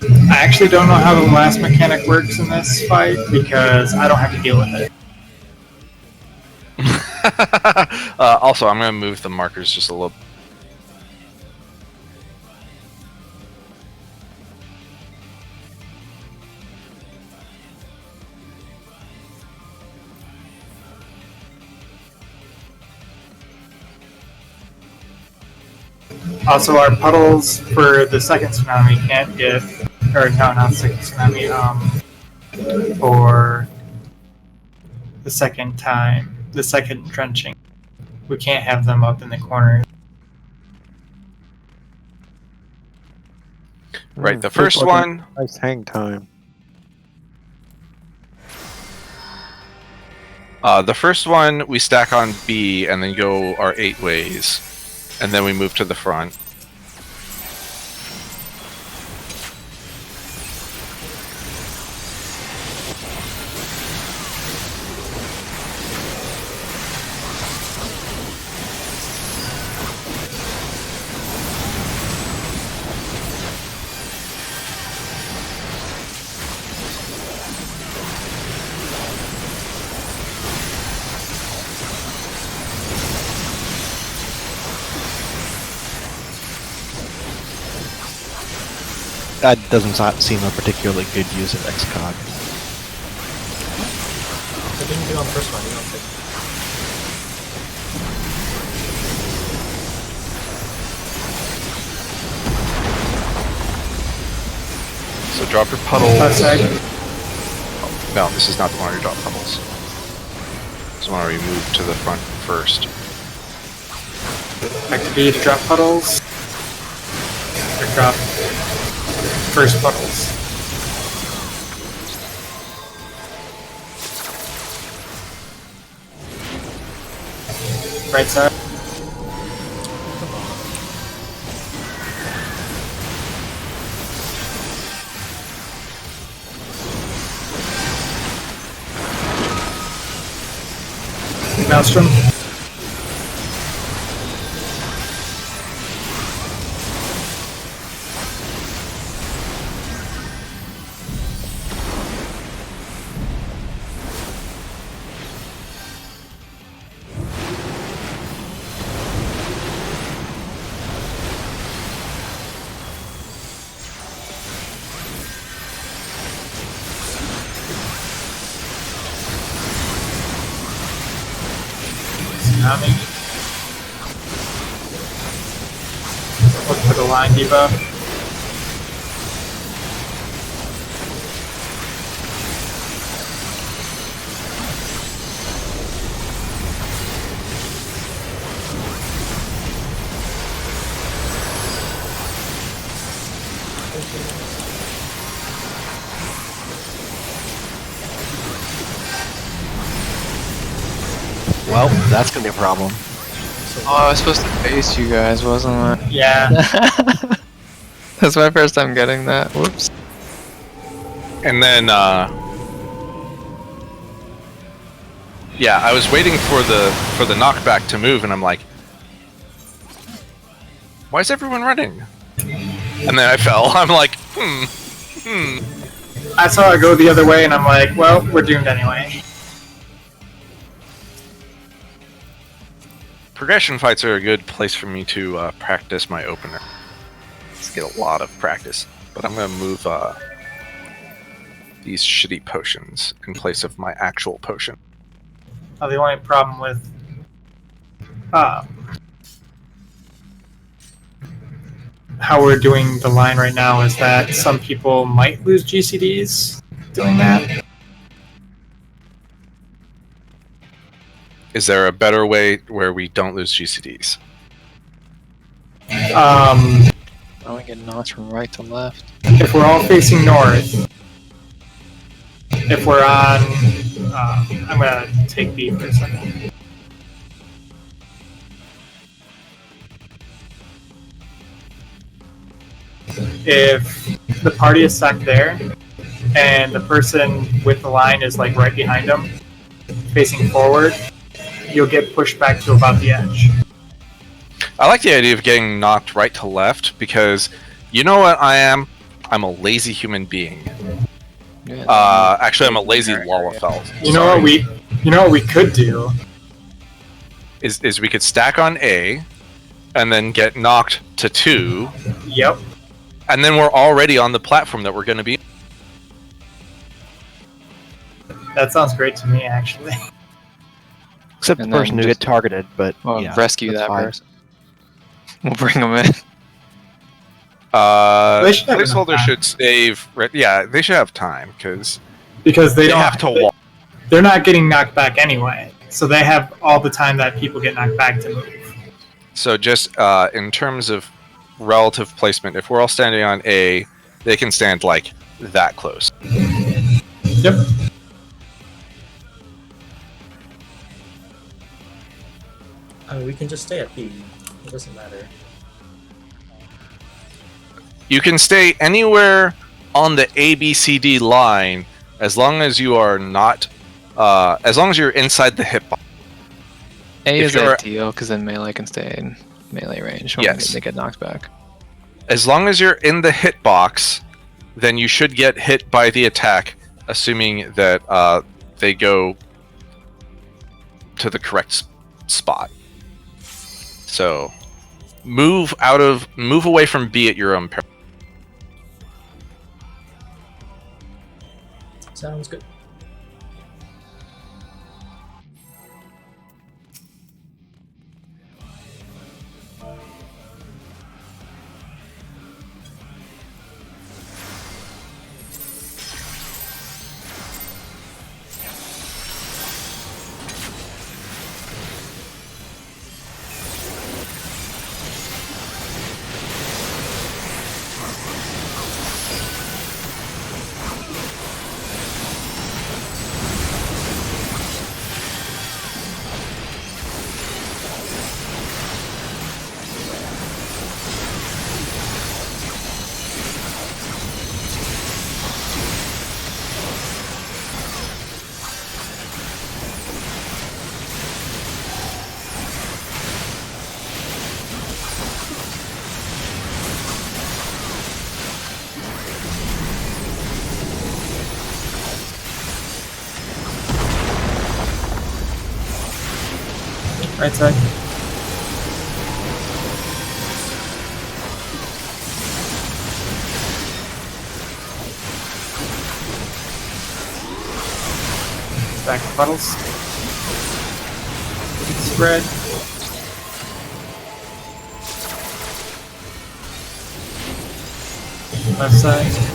I actually don't know how the last mechanic works in this fight because I don't have to deal with it. Also, I'm going to move the markers just a little. Also, our puddles for the second tsunami can't get, or no, not second tsunami, for the second time, the second drenching. We can't have them up in the corner. Right, the first one. Nice hang time. The first one we stack on B and then go our 8 ways, and then we move to the front. That doesn't seem a particularly good use of XCOG. I didn't do on the first one, you don't think? So drop your puddles. Outside. Oh, no, this is not the one where you drop puddles. This is one where you move to the front first. Back to B to drop puddles. Or drop first puddles. Right side. Maelstrom. Tsunami. Look for the line debuff. Well, that's gonna be a problem. Oh, I was supposed to face you guys, wasn't I? Yeah. That's my first time getting that. Whoops. And then, yeah, I was waiting for the knockback to move, and I'm like, why is everyone running? And then I fell. I'm like, I saw it go the other way and I'm like, well, we're doomed anyway. Progression fights are a good place for me to practice my opener. Let's get a lot of practice. But I'm going to move these shitty potions in place of my actual potion. The only problem with how we're doing the line right now is that some people might lose GCDs doing that. Is there a better way where we don't lose GCDs? I only get knocked from right to left. If we're all facing north, if we're on, I'm gonna take B for a second. If the party is stuck there, and the person with the line is like right behind them, facing forward, you'll get pushed back to about the edge. I like the idea of getting knocked right to left because you know what I am? I'm a lazy human being. Yeah, Actually, I'm a lazy Lalafell. You know what we could do? Is we could stack on A, and then get knocked to 2, Yep. and then we're already on the platform that we're going to be. That sounds great to me, actually. Except And the person then who just- get targeted, but Well, yeah, rescue that's that fine. person. We'll bring them in. They should have enough Placeholder time. should save. Yeah, they should have time because Because they they don't have to walk. They're not getting knocked back anyway, so they have all the time that people get knocked back to move. So just in terms of relative placement, if we're all standing on A, they can stand like that close. Yep. I mean, we can just stay at B. It doesn't matter. You can stay anywhere on the ABCD line as long as you are not, as long as you're inside the hitbox. A If is you're- ideal because then melee can stay in melee range when Yes. they get knocked back. As long as you're in the hitbox, then you should get hit by the attack, assuming that they go to the correct spot. So, move away from B at your own peril. Sounds good. Right side. Back to puddles. Spread. Left side.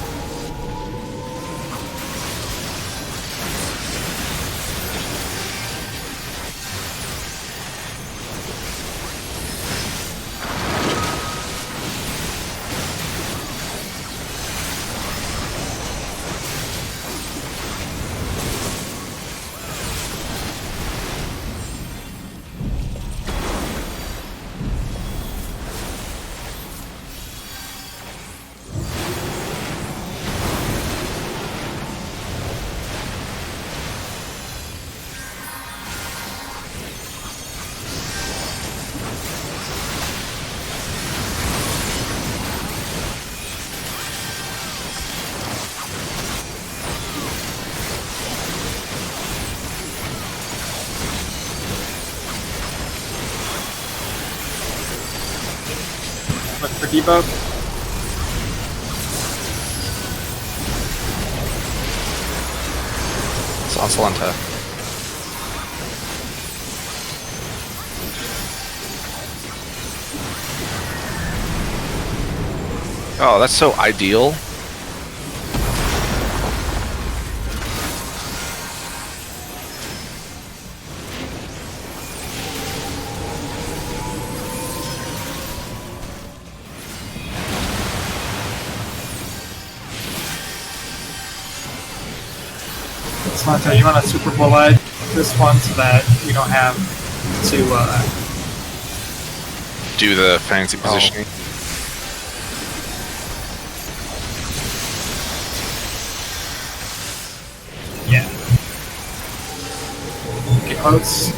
Look for debug. Salanta. Oh, that's so ideal. Samantha, you want to Super Bowl wide this one so that we don't have to Do the fancy positioning. yeah. Get close.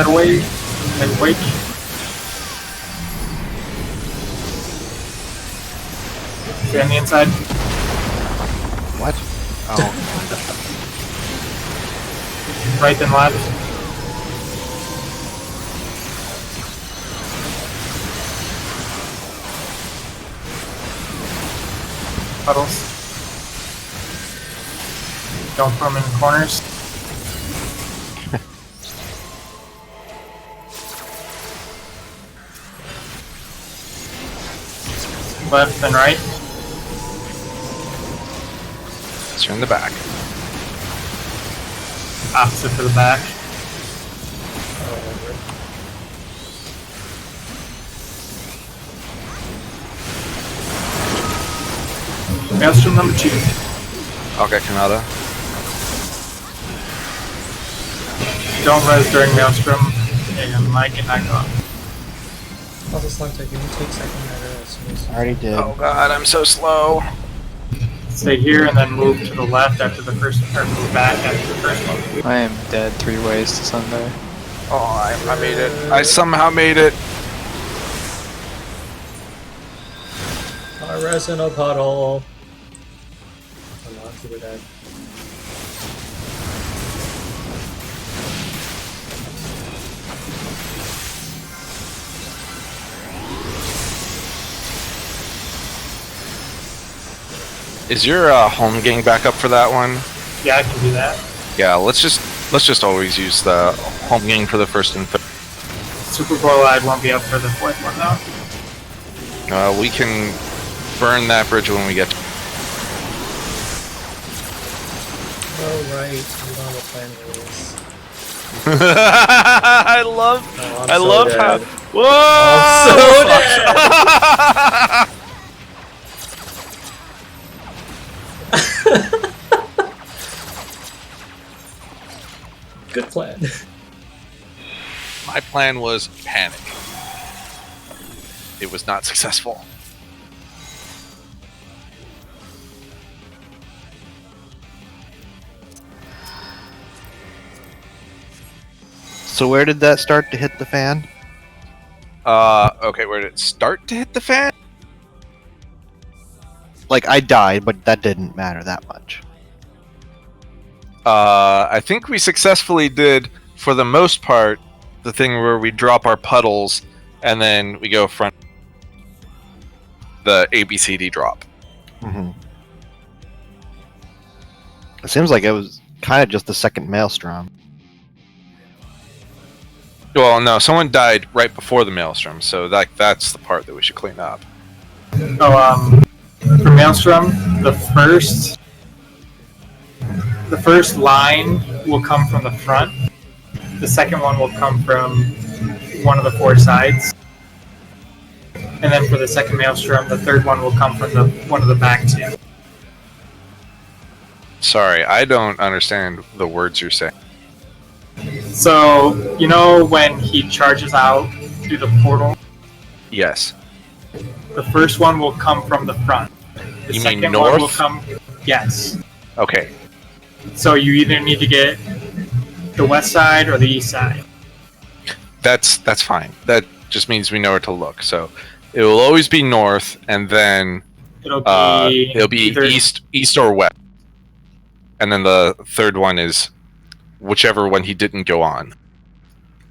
outside away and wake. Stay on the inside. What? Oh, Right then left. Puddles. Don't put them in corners. Left and right. Turn the back. Opposite to the back. Maelstrom number 2. Okay, Kanata. Don't res during Maelstrom, and you might get knocked off. Also, Slugtech, you can take second matter as soon as. I already did. Oh god, I'm so slow. Stay here and then move to the left after the first, or move back after the first one. I am dead 3 ways to Sunday. Oh, I made it. I somehow made it. I res in a puddle. I'm not super dead. Is your home gang back up for that one? Yeah, I can do that. Yeah, let's just always use the home gang for the first and third. Super Boilad won't be up for the fourth one though. We can burn that bridge when we get to Oh, right. You know what plan is. I love Oh, I love how dead. Whoa! I'm so Good plan. My plan was panic. It was not successful. So where did that start to hit the fan? Okay, where did it start to hit the fan? Like, I died, but that didn't matter that much. I think we successfully did, for the most part, the thing where we drop our puddles and then we go front the ABCD drop. Mm-hmm. It seems like it was kind of just the second Maelstrom. Well, no, someone died right before the Maelstrom, so that's the part that we should clean up. Oh, for Maelstrom, the first line will come from the front. The second one will come from one of the 4 sides. And then for the second Maelstrom, the third one will come from one of the back 2. Sorry, I don't understand the words you're saying. So, you know when he charges out through the portal? Yes. The first one will come from the front. The You second mean one will north? come... Yes. Okay. So you either need to get the west side or the east side. That's fine. That just means we know where to look. So it will always be north, and then It'll be either- east or west. And then the third one is whichever one he didn't go on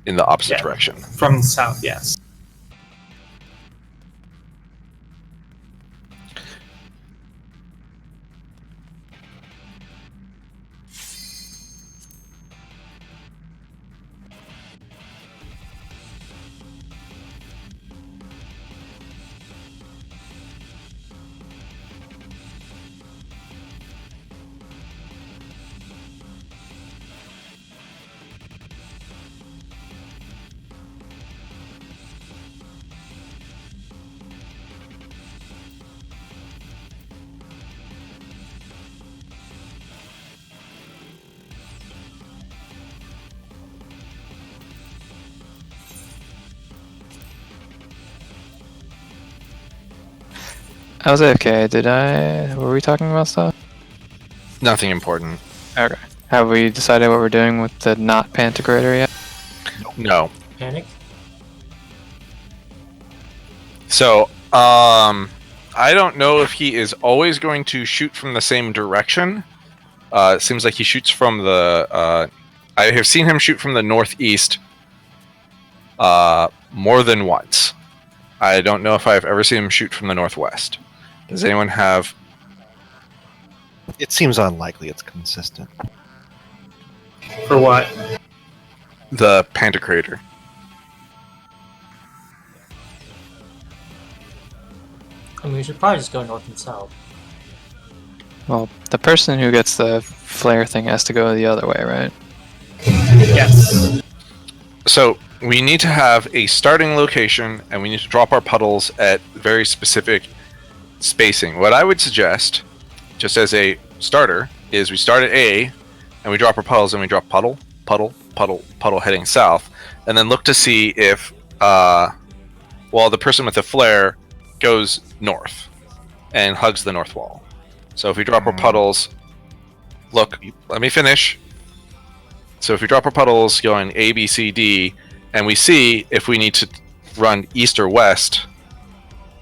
in the opposite Yeah. direction. From the south, yes. I was AFK. Were we talking about stuff? Nothing important. Okay. Have we decided what we're doing with the not Pantocrator yet? No. Panic? So, I don't know if he is always going to shoot from the same direction. It seems like he shoots from the. I have seen him shoot from the northeast more than once. I don't know if I've ever seen him shoot from the northwest. Does anyone have? It seems unlikely it's consistent. For what? The Pantocrator. I mean, we should probably just go north and south. Well, the person who gets the flare thing has to go the other way, right? Yes. So we need to have a starting location, and we need to drop our puddles at very specific spacing. What I would suggest, just as a starter, is we start at A, and we drop our puddles, and we drop puddle, puddle, puddle, puddle heading south, and then look to see if, the person with the flare goes north and hugs the north wall. So if we drop our puddles, look, let me finish. So if we drop our puddles going A, B, C, D, and we see if we need to run east or west,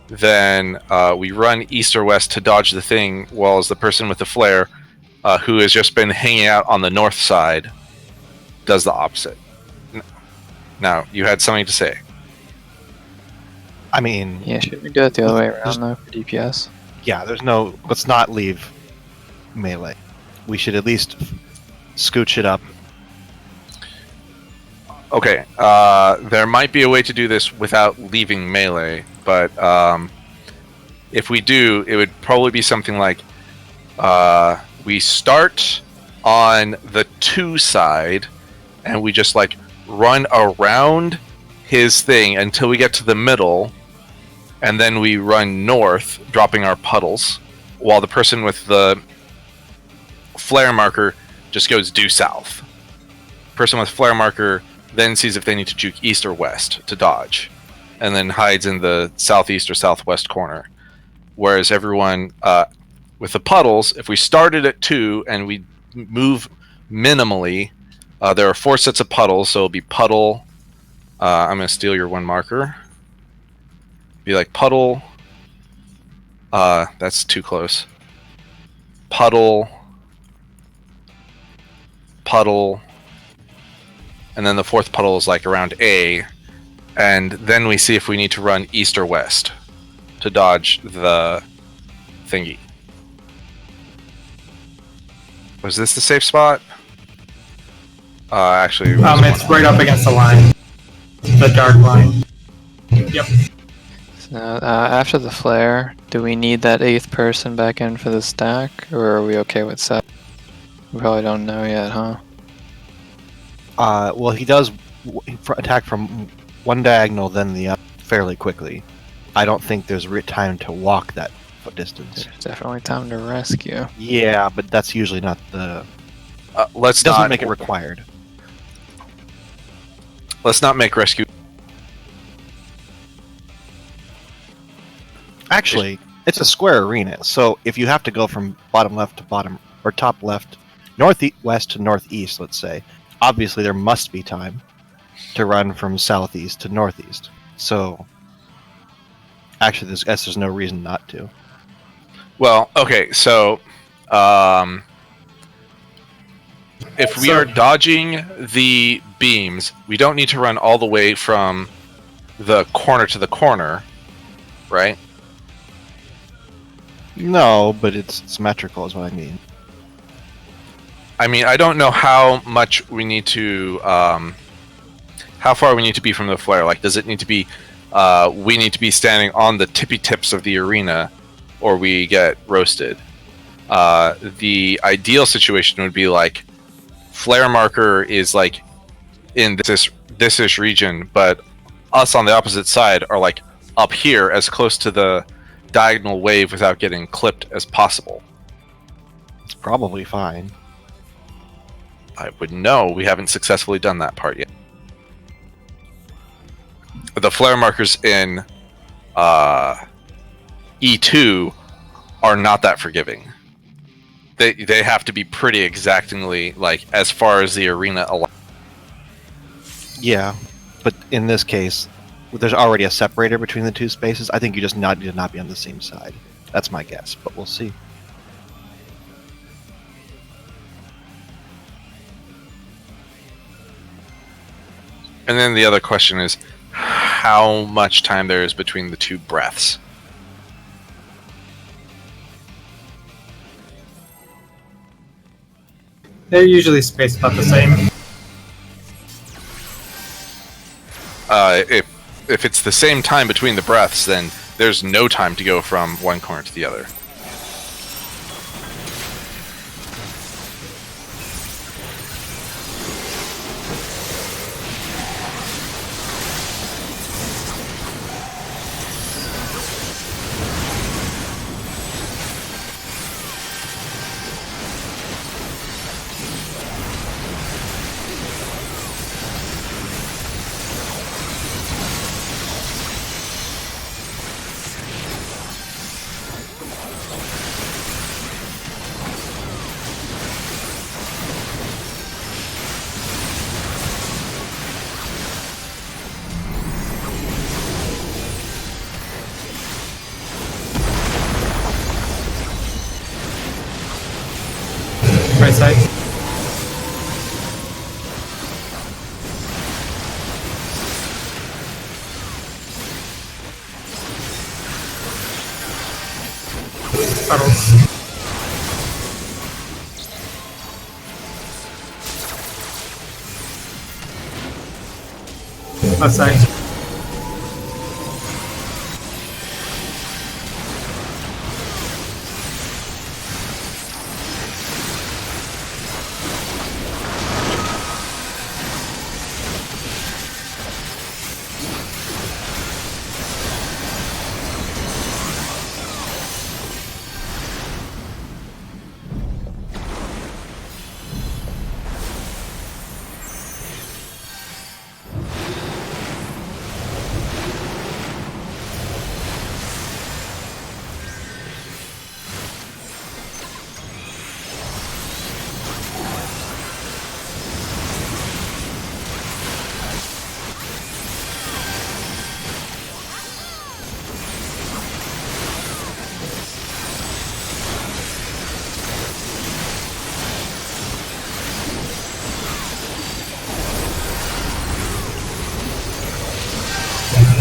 then we run east or west to dodge the thing, while the person with the flare, who has just been hanging out on the north side, does the opposite. Now, you had something to say. I mean, Yeah, should we do it the other way around though for DPS? yeah, let's not leave melee. We should at least scooch it up. Okay, there might be a way to do this without leaving melee, but if we do, it would probably be something like we start on the 2 side, and we just like run around his thing until we get to the middle, and then we run north, dropping our puddles, while the person with the flare marker just goes due south. Person with flare marker then sees if they need to juke east or west to dodge, and then hides in the southeast or southwest corner. Whereas everyone with the puddles, if we started at 2 and we move minimally, there are 4 sets of puddles, so it'll be puddle. I'm going to steal your 1 marker. Be like puddle. That's too close. Puddle. Puddle. And then the 4th puddle is like around A. And then we see if we need to run east or west to dodge the thingy. Was this the safe spot? Actually, It's right up against the line. The dark line. Yep. So, after the flare, do we need that 8th person back in for the stack, or are we okay with 7? We probably don't know yet, huh? Well, he does attack from one diagonal, then the other fairly quickly. I don't think there's time to walk that foot distance. There's definitely time to rescue. Yeah, but that's usually not the. let's Doesn't not make it required. Let's not make rescue. Actually, it's a square arena, so if you have to go from bottom left to bottom, or top left, northwest to northeast, let's say, obviously there must be time to run from southeast to northeast. So, actually, there's no reason not to. Well, okay, so if we are dodging the beams, we don't need to run all the way from the corner to the corner, right? No, but it's symmetrical is what I mean. I mean, I don't know how much we need to, how far we need to be from the flare. Like, does it need to be, we need to be standing on the tippy tips of the arena, or we get roasted? The ideal situation would be like, flare marker is like in this-ish region, but us on the opposite side are like up here, as close to the diagonal wave without getting clipped as possible. It's probably fine. I wouldn't know. We haven't successfully done that part yet. The flare markers in E2 are not that forgiving. They have to be pretty exactingly, like, as far as the arena allows. Yeah, but in this case, there's already a separator between the two spaces. I think you just need to not be on the same side. That's my guess, but we'll see. And then the other question is how much time there is between the two breaths. They're usually spaced about the same. If it's the same time between the breaths, then there's no time to go from one corner to the other. Right side. Puddles. Left side.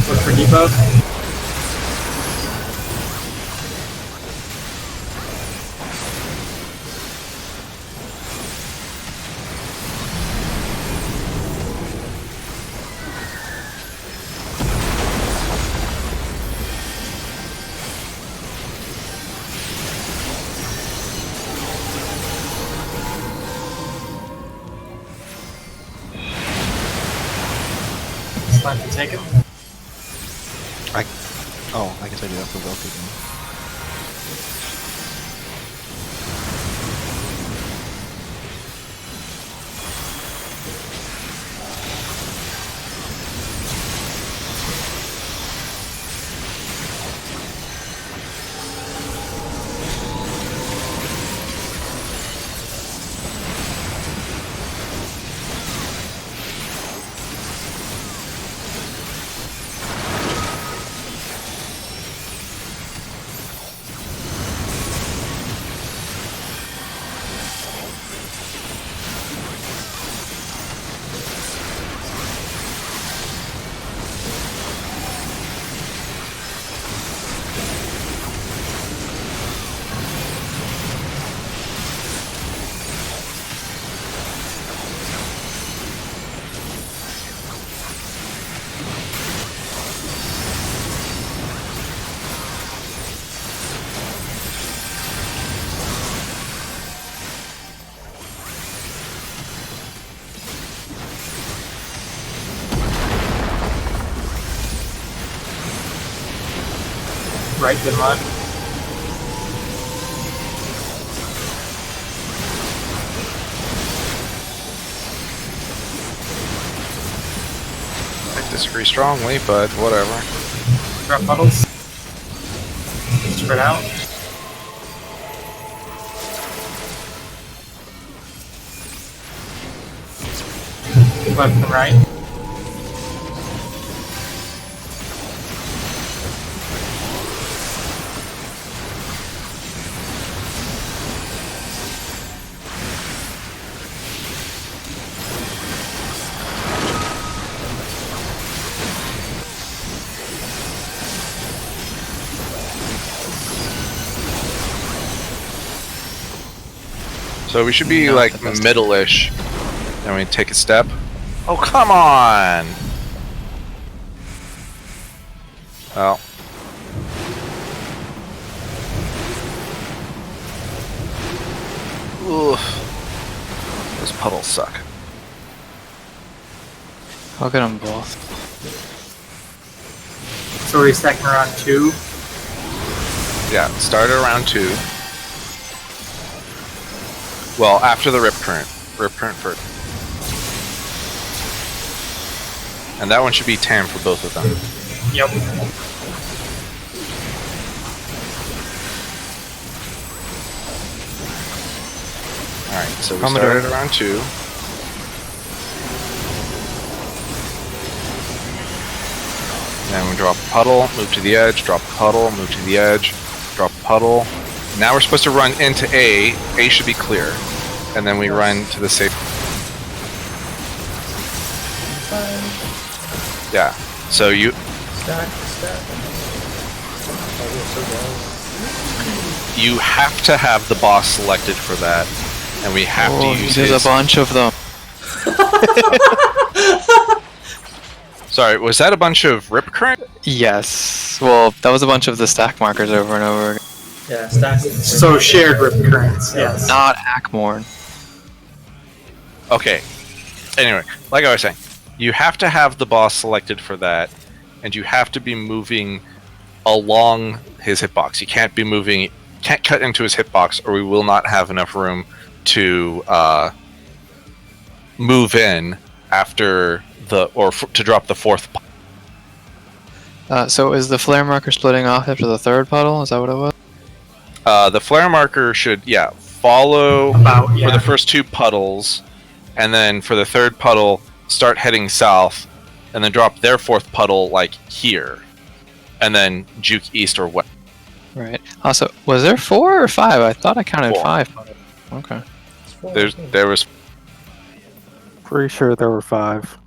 Look for debuff. It's time to take it. I guess I do have to vote again. Right, good luck. I disagree strongly, but whatever. Drop puddles. Spread out. Left and right. So we should be Not like the best. middle-ish. Then we take a step. Oh, come on! Well. Oof. Those puddles suck. I'll get them both. So we're stacking around 2. Yeah, start at around 2. Well, after the rip current. Rip current first. And that one should be tam for both of them. Yep. Alright, so we Commodore. started around 2. Then we drop a puddle, move to the edge, drop a puddle, move to the edge, drop a puddle. Now we're supposed to run into A. A should be clear. And then we run to the safe. Fine. Yeah. So you Stack. Oh, we're so low. you have to have the boss selected for that. And we have to use There's his... a bunch of them. Sorry, was that a bunch of rip current? Yes. Well, that was a bunch of the stack markers over and over again. Yeah, stacks. So shared rip currents, yes. Not Ackmorn. Okay. Anyway, like I was saying, you have to have the boss selected for that, and you have to be moving along his hitbox. You can't be moving, can't cut into his hitbox, or we will not have enough room to move in after the, to drop the 4th. So is the flare marker splitting off after the 3rd puddle? Is that what it was? The flare marker should, follow About, for yeah. the first 2 puddles, and then for the 3rd puddle, start heading south, and then drop their 4th puddle, like, here. And then juke east or west. Right. Also, was there 4 or 5? I thought I counted 4. 5 puddles. Okay. There was... Pretty sure there were 5.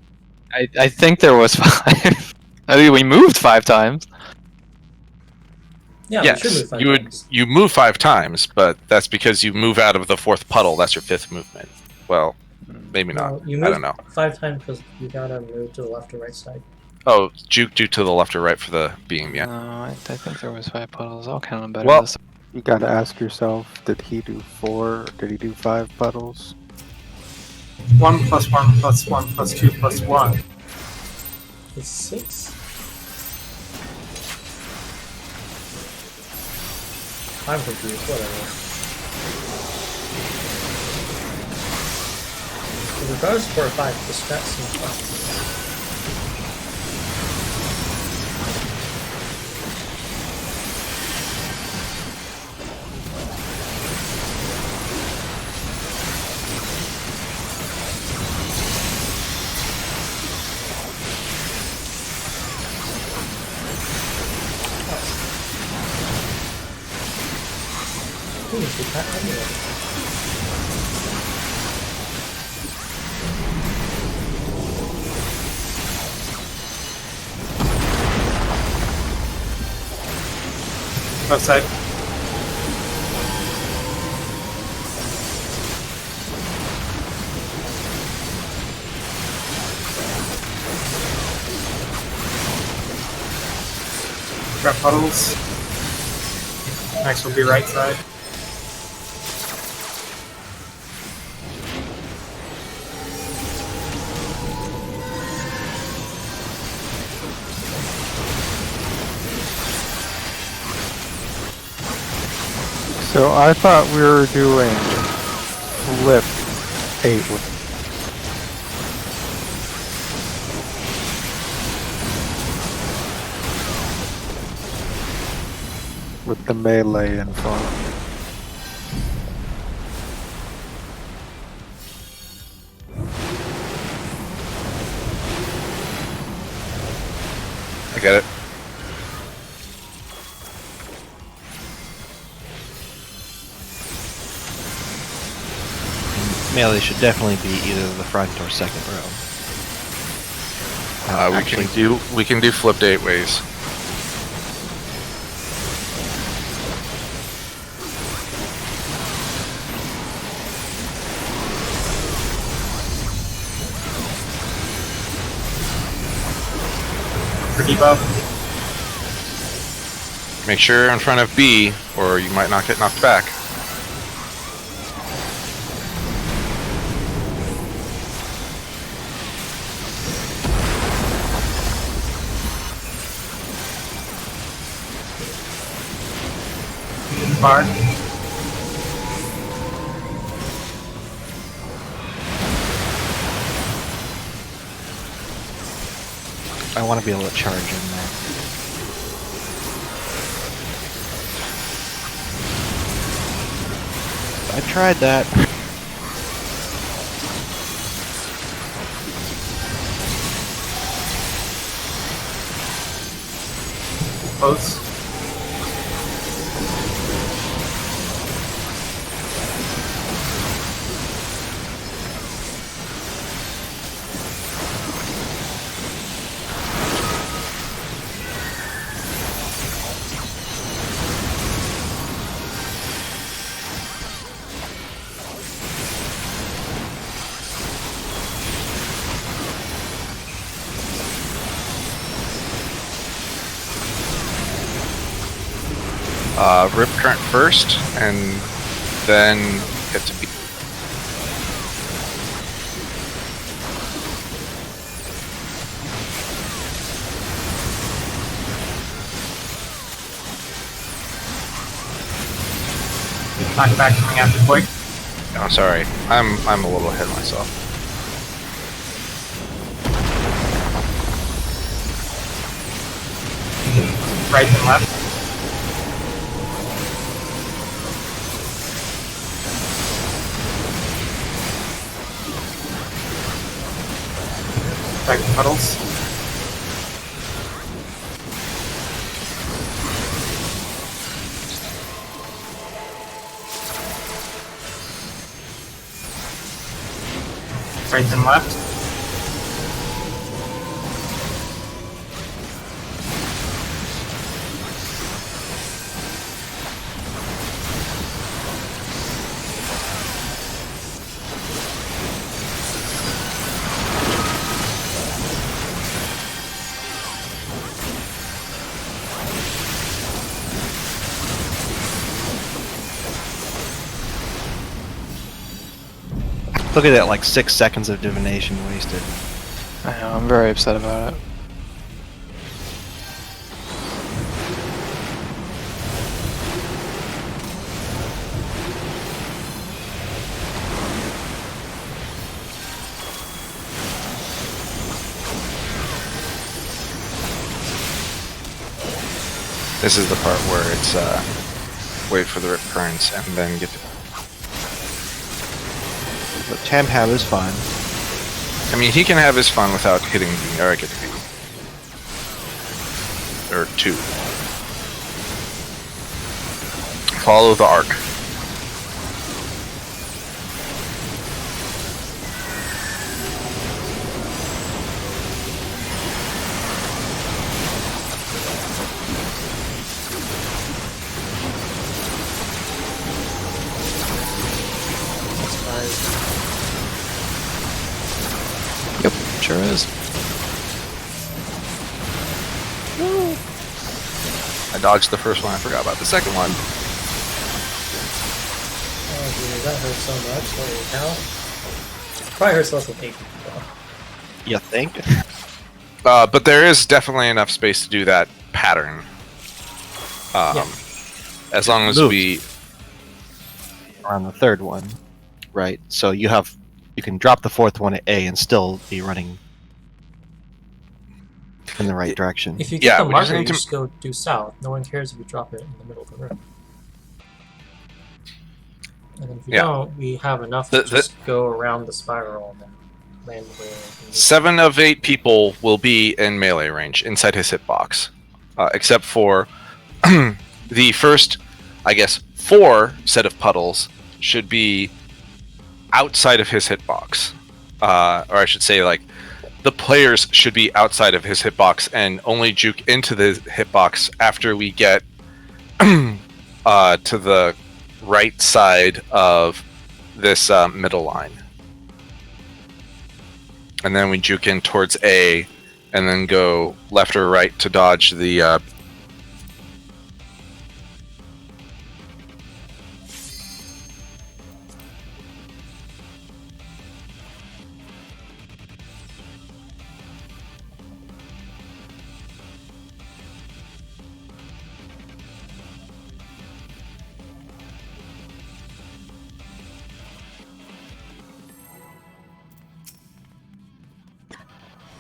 I think there was 5. I mean, we moved 5 times. Yeah, we should Yes, move 5 you times. you move 5 times, but that's because you move out of the 4th puddle. That's your 5th movement. Well, maybe not. No, you I moved don't know. 5 times because you gotta move to the left or right side. Oh, juke due to the left or right for the beam, yeah. No, I think there was 5 puddles. I'll count them better. Well- this You gotta ask yourself, did he do 4? Did he do 5 puddles? 1 plus 1 plus 1 plus 2 plus 1. It's 6. 5 confused, whatever. But regardless of 4 or 5, the strat seems fine. Ooh, we can't anyway. Left side. Grab puddles. Next will be right side. So I thought we were doing flip 8 with the melee in front. I get it. Melee should definitely be either the front or second row. We can do flipped 8 ways. for debuff. Make sure you're in front of B, or you might not get knocked back. Bar. I want to be able to charge in there. I tried that. Close. Rip current first, and then get to B. Knockback coming after Quake. Oh, sorry. I'm a little ahead of myself. Right and left. Back to puddles. Right and left. Look at that, like 6 seconds of divination wasted. I know, I'm very upset about it. This is the part where it's wait for the rip currents and then get to. But Tam have is fun. I mean, he can have his fun without hitting the or get or 2. Follow the arc. Yep, sure is. I dodged the first one. I forgot about the second one. Oh, dude, that hurts so much. Holy cow. Probably hurts less than 8 people. You think? But there is definitely enough space to do that pattern. As long as Moves. we. On the third one, right? So you can drop the fourth one at A and still be running in the right direction. If you get Yeah, the we just marker, you need to- just go due south. No one cares if you drop it in the middle of the room. And then if you Yeah. don't, we have enough The- to just go around the spiral and then land where we need. 7 of 8 people will be in melee range inside his hitbox, except for the first, I guess, 4 set of puddles should be outside of his hitbox, or I should say, like, the players should be outside of his hitbox and only juke into the hitbox after we get to the right side of this middle line. And then we juke in towards A and then go left or right to dodge the.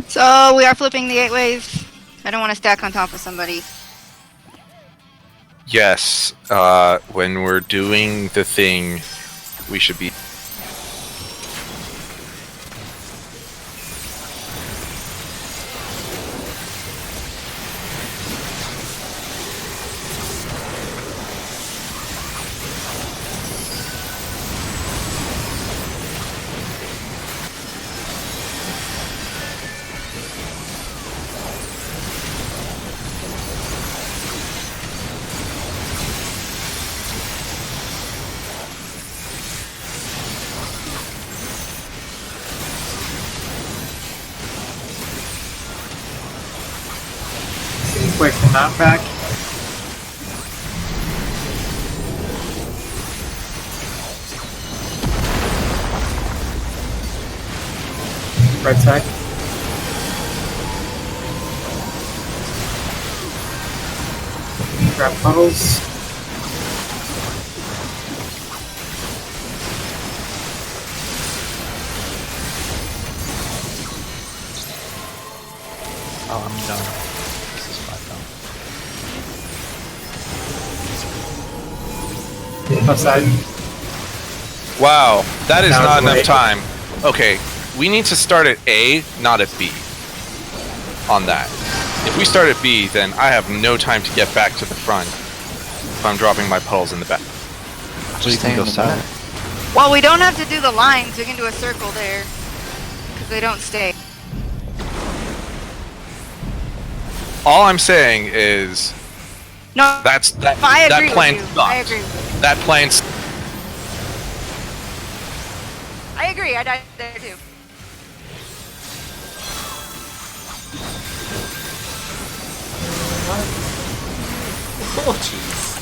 So we are flipping the 8 ways. I don't want to stack on top of somebody. Yes, when we're doing the thing, we should be. Quick knockback. Right side. Grab puddles. Oh, I'm done. This is 5 down. Left side. Wow, that is Now not it's enough late. time. Okay, we need to start at A, not at B. On that. If we start at B, then I have no time to get back to the front if I'm dropping my puddles in the back. So you Stay can in go the south. back. Well, we don't have to do the lines. We can do a circle there. Because they don't stay. All I'm saying is No, that I that agree plan with you. sucked. I agree. That plan. I agree. I died there too. Oh, jeez.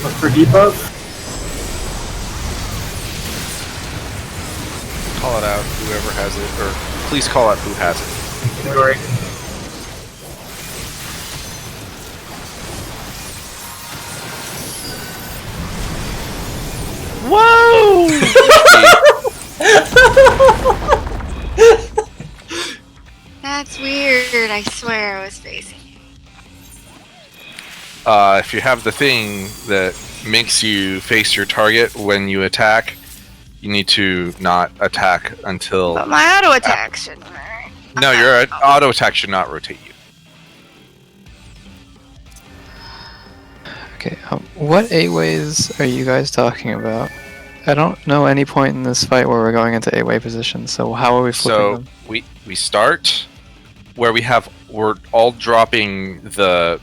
Look for debuff. Call it out, whoever has it, or please call out who has it. Dory. Whoa! That's weird. I swear I was facing. If you have the thing that makes you face your target when you attack, you need to not attack until. But my auto attack should work. No, your auto attack should not rotate you. Okay, what 8 ways are you guys talking about? I don't know any point in this fight where we're going into 8-way position, so how are we flipping So them? we start where we're all dropping the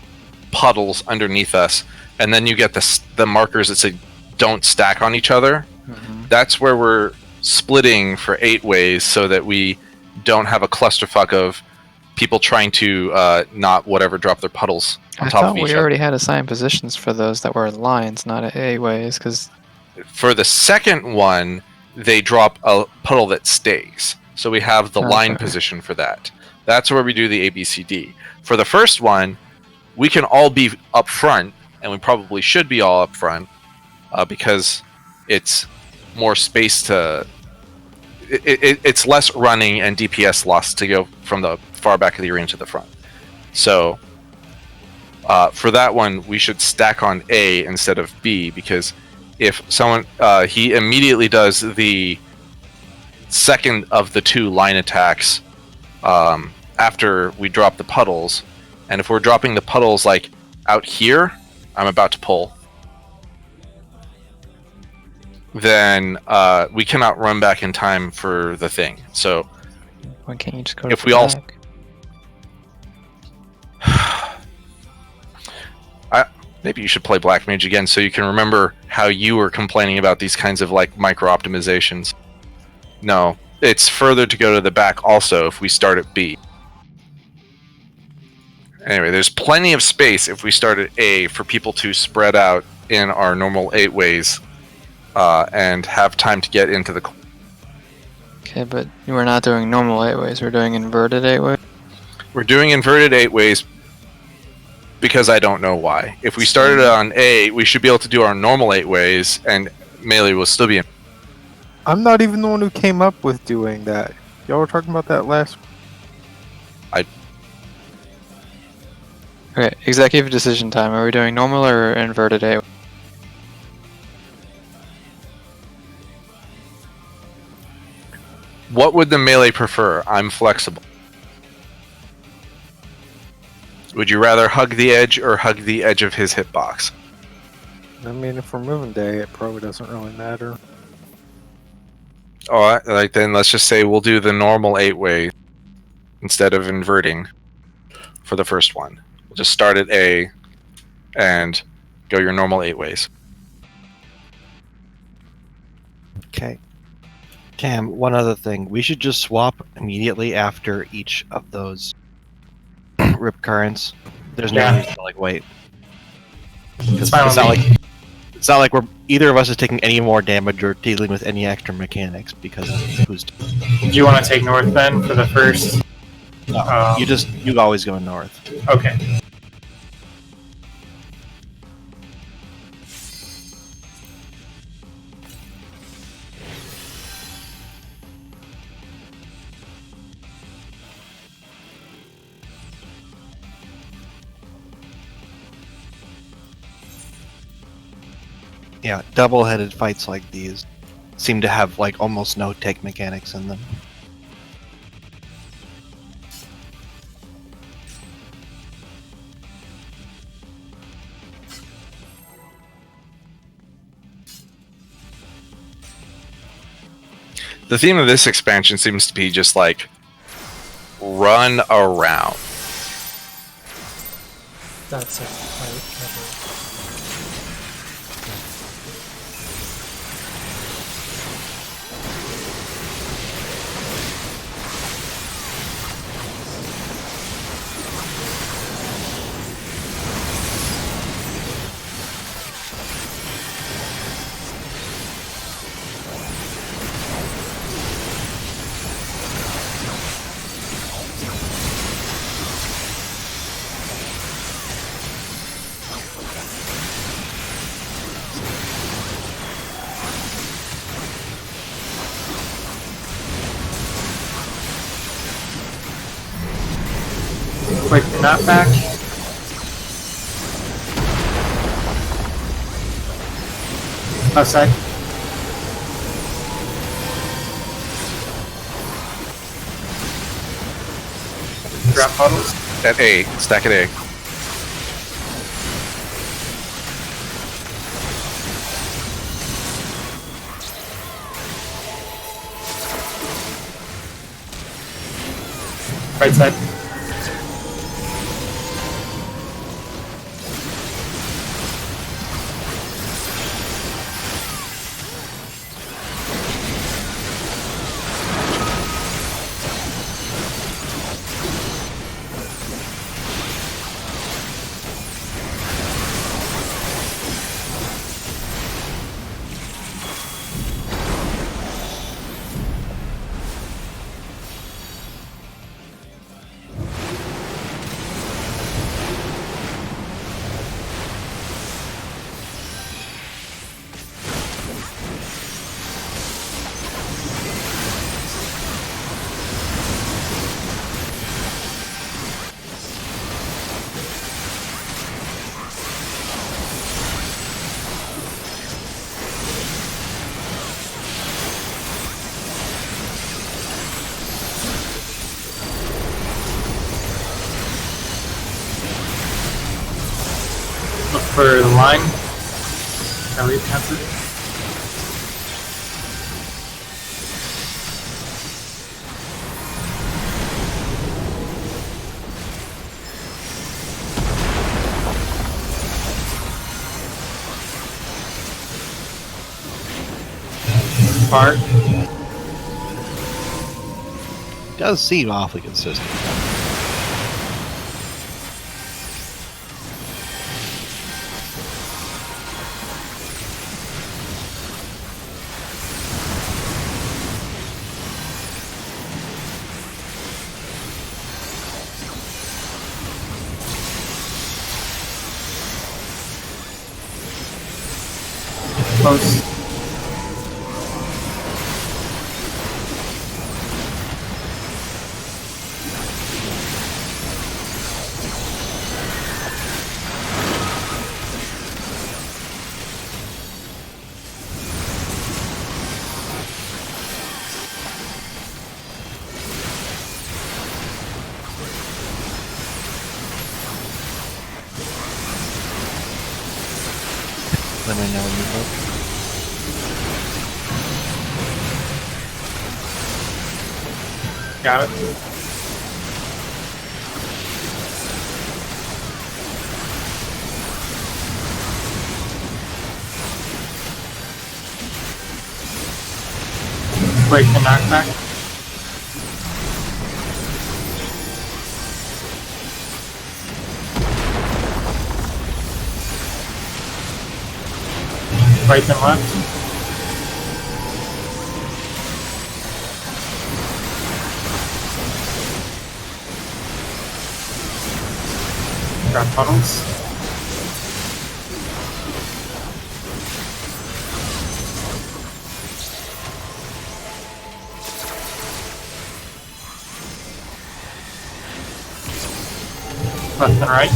puddles underneath us, and then you get the markers that say don't stack on each other. Mhm. That's where we're splitting for 8 ways so that we don't have a clusterfuck of people trying to not whatever drop their puddles on I top thought of each we other. already had assigned positions for those that were in lines, not at 8 ways, because For the second one, they drop a puddle that stays. So we have the line Okay. position for that. That's where we do the ABCD. For the first one, we can all be up front, and we probably should be all up front because it's more space to. It's less running and DPS loss to go from the far back of the arena to the front. So for that one, we should stack on A instead of B because if someone he immediately does the second of the 2 line attacks after we drop the puddles, and if we're dropping the puddles like out here, I'm about to pull, then we cannot run back in time for the thing. So why can't you just go to If the we all- back? Maybe you should play Black Mage again so you can remember how you were complaining about these kinds of like micro optimizations. No, it's further to go to the back also if we start at B. Anyway, there's plenty of space if we start at A for people to spread out in our normal 8 ways and have time to get into the... Okay, but we're not doing normal 8 ways, we're doing inverted 8 ways. We're doing inverted 8 ways because I don't know why. If we started on A, we should be able to do our normal 8 ways, and melee will still be in. I'm not even the one who came up with doing that. Y'all were talking about that last. Okay, executive decision time. Are we doing normal or inverted 8? What would the melee prefer? I'm flexible. Would you rather hug the edge or hug the edge of his hitbox? I mean, if we're moving day, it probably doesn't really matter. Oh, like then let's just say we'll do the normal 8 way instead of inverting for the first one. We'll just start at A and go your normal 8 ways. Okay. Cam, one other thing. We should just swap immediately after each of those rip currents. There's no Yeah. reason to like wait. It's fine It's with not me. like it's not like we're either of us is taking any more damage or dealing with any extra mechanics because of who's. Do you want to take north then for the first? No, you always go north. Okay. Yeah, double-headed fights like these seem to have like almost no take mechanics in them. The theme of this expansion seems to be just like run around. That's a fight cover. Quick nut back. Outside. Drop puddles. At A, stack at A. Right side. Look for the line. Elliot has it. apart. Does seem awfully consistent. Close. Let me know when you look. Got it. Break the knockback. Right and left. Grab puddles. Left and right.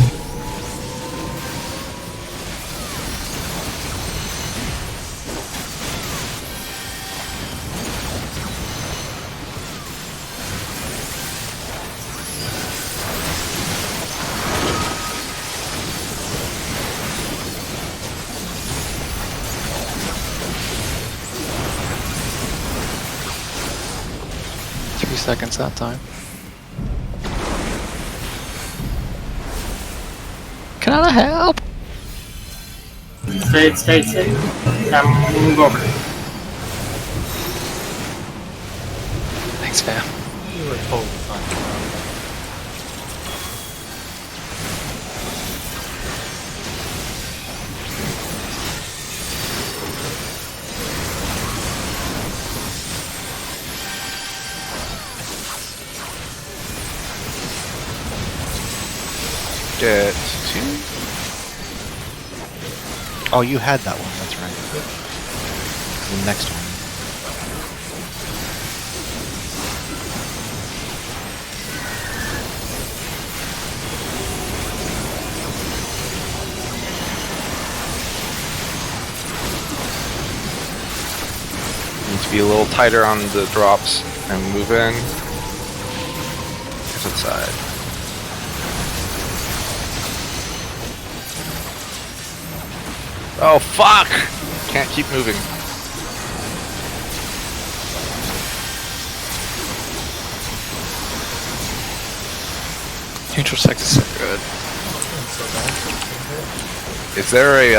Seconds that time. Can I help? Stay. Move over. Thanks, fam. You were totally fine. Get 2. Oh, you had that one. That's right. The next one. Need to be a little tighter on the drops and move in. Get to the side. Oh fuck! Can't keep moving. Neutral sect is so good. Is there a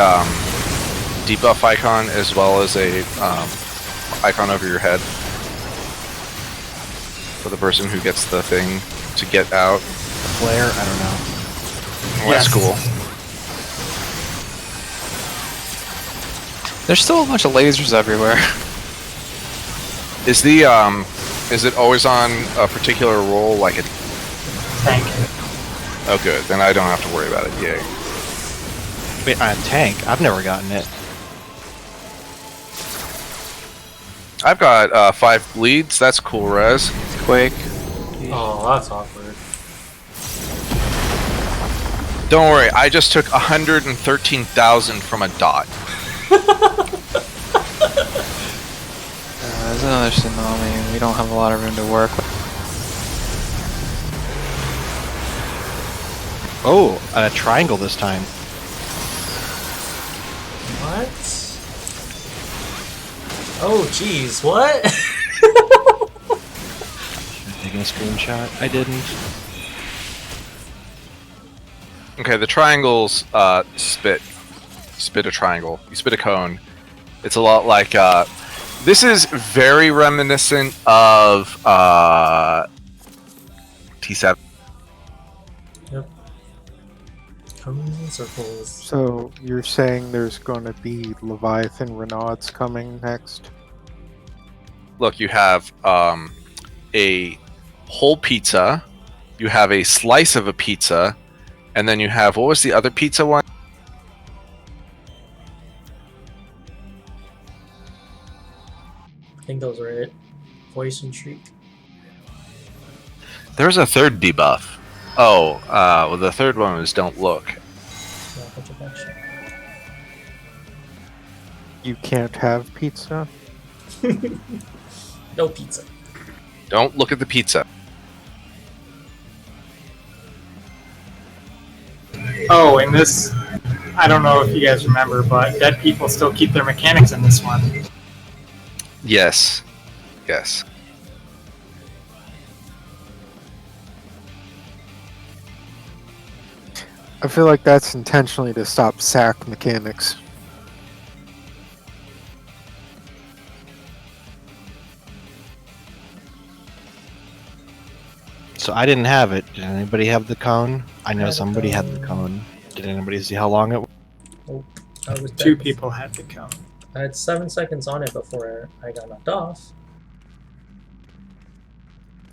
debuff icon as well as a icon over your head for the person who gets the thing to get out? The flare? I don't know. Well, that's Yes. cool. There's still a bunch of lasers everywhere. Is it always on a particular roll, like a... Tank. Oh good, then I don't have to worry about it, yay. Wait, on a tank? I've never gotten it. I've got 5 bleeds, that's cool, Rez. Quake. Oh, that's awkward. Don't worry, I just took 113,000 from a dot. There's another tsunami. We don't have a lot of room to work with. Oh, a triangle this time. What? Oh, jeez, what? Taking a screenshot. I didn't. Okay, the triangles spit a triangle. You spit a cone. It's a lot like This is very reminiscent of T7. Yep. Cones, circles. So you're saying there's going to be Leviathan Renaud's coming next? Look, you have a whole pizza, you have a slice of a pizza, and then you have, what was the other pizza one? I think those are it. Voice and shriek. There's a third debuff. Oh, well, the third one was don't look. Yeah, bunch of action. You can't have pizza? No pizza. Don't look at the pizza. Oh, and this, I don't know if you guys remember, but dead people still keep their mechanics in this one. Yes. Yes. I feel like that's intentionally to stop sack mechanics. So I didn't have it. Did anybody have the cone? I know had the somebody had the cone. cone. Did anybody see how long it was? Oh, I was Two dead. people had the cone. I had 7 seconds on it before I got knocked off.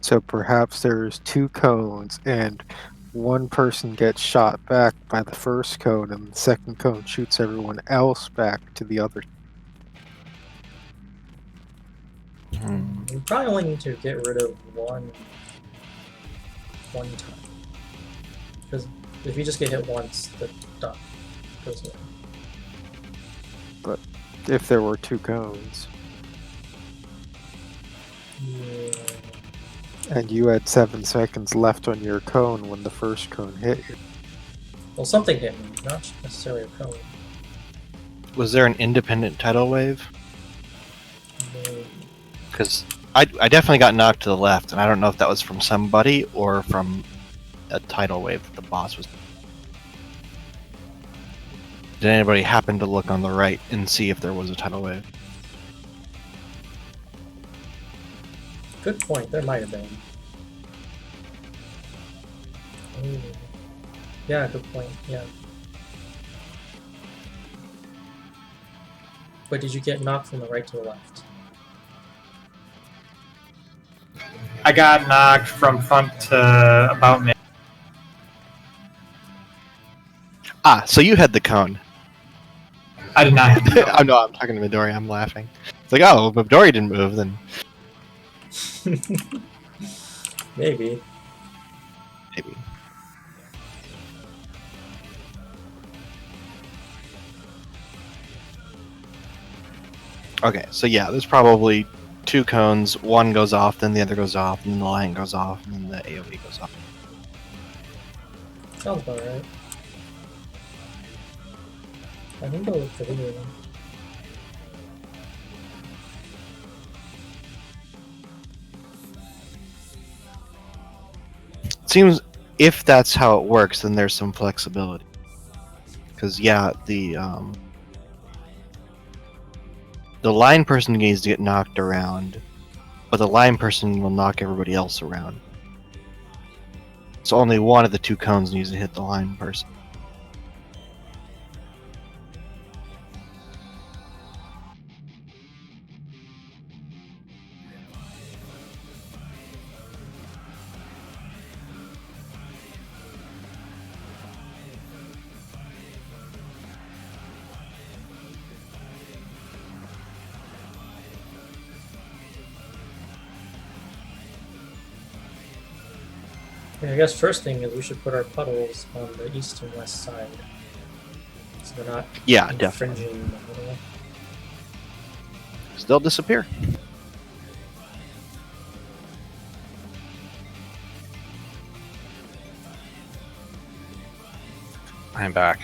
So perhaps there's 2 cones and one person gets shot back by the first cone and the second cone shoots everyone else back to the other. We probably only need to get rid of one time. Because if you just get hit once, the dot goes away. If there were 2 cones Yeah. and you had 7 seconds left on your cone when the first cone hit you. Well, something hit me, not necessarily a cone. Was there an independent tidal wave? Maybe. Because I definitely got knocked to the left, and I don't know if that was from somebody or from a tidal wave that the boss was. Did anybody happen to look on the right and see if there was a tidal wave? Good point, there might have been. Ooh. Yeah, good point, yeah. But did you get knocked from the right to the left? I got knocked from front to about mid. Ah, so you had the cone. I did not have the cone. Oh no, I'm talking to Midori, I'm laughing. It's like, oh, if Midori didn't move, then Maybe. maybe. Okay, so yeah, there's probably 2 cones. One goes off, then the other goes off, and then the line goes off, and then the AoE goes off. Sounds about right. I think I'll look for video then. It seems if that's how it works, then there's some flexibility. Because yeah, the line person needs to get knocked around, but the line person will knock everybody else around. So only one of the 2 cones needs to hit the line person. Yeah, I guess first thing is we should put our puddles on the east and west side. So they're not Yeah, definitely. infringing in the middle. Still disappear. I'm back.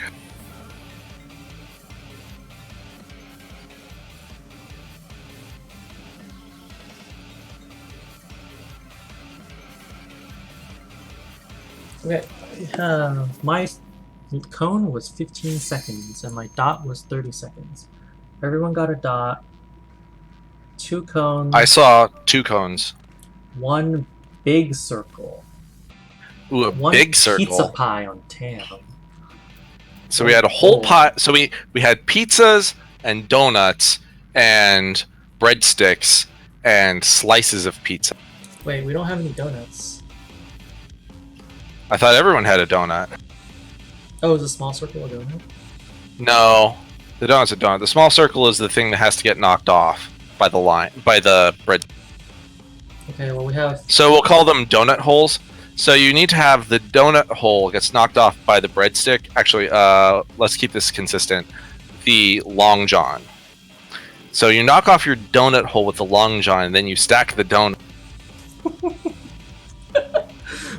Okay, my cone was 15 seconds and my dot was 30 seconds. Everyone got a dot. 2 cones. I saw 2 cones. 1 big circle. Ooh, a 1 big circle. pizza pie on tam. So we had a whole pie. So we had pizzas and donuts and breadsticks and slices of pizza. Wait, we don't have any donuts. I thought everyone had a donut. Oh, is a small circle a donut? No, the donut's a donut. The small circle is the thing that has to get knocked off by the bread. Okay, well we have. So we'll call them donut holes. So you need to have the donut hole gets knocked off by the breadstick. Actually, let's keep this consistent. The long john. So you knock off your donut hole with the long john, and then you stack the donut.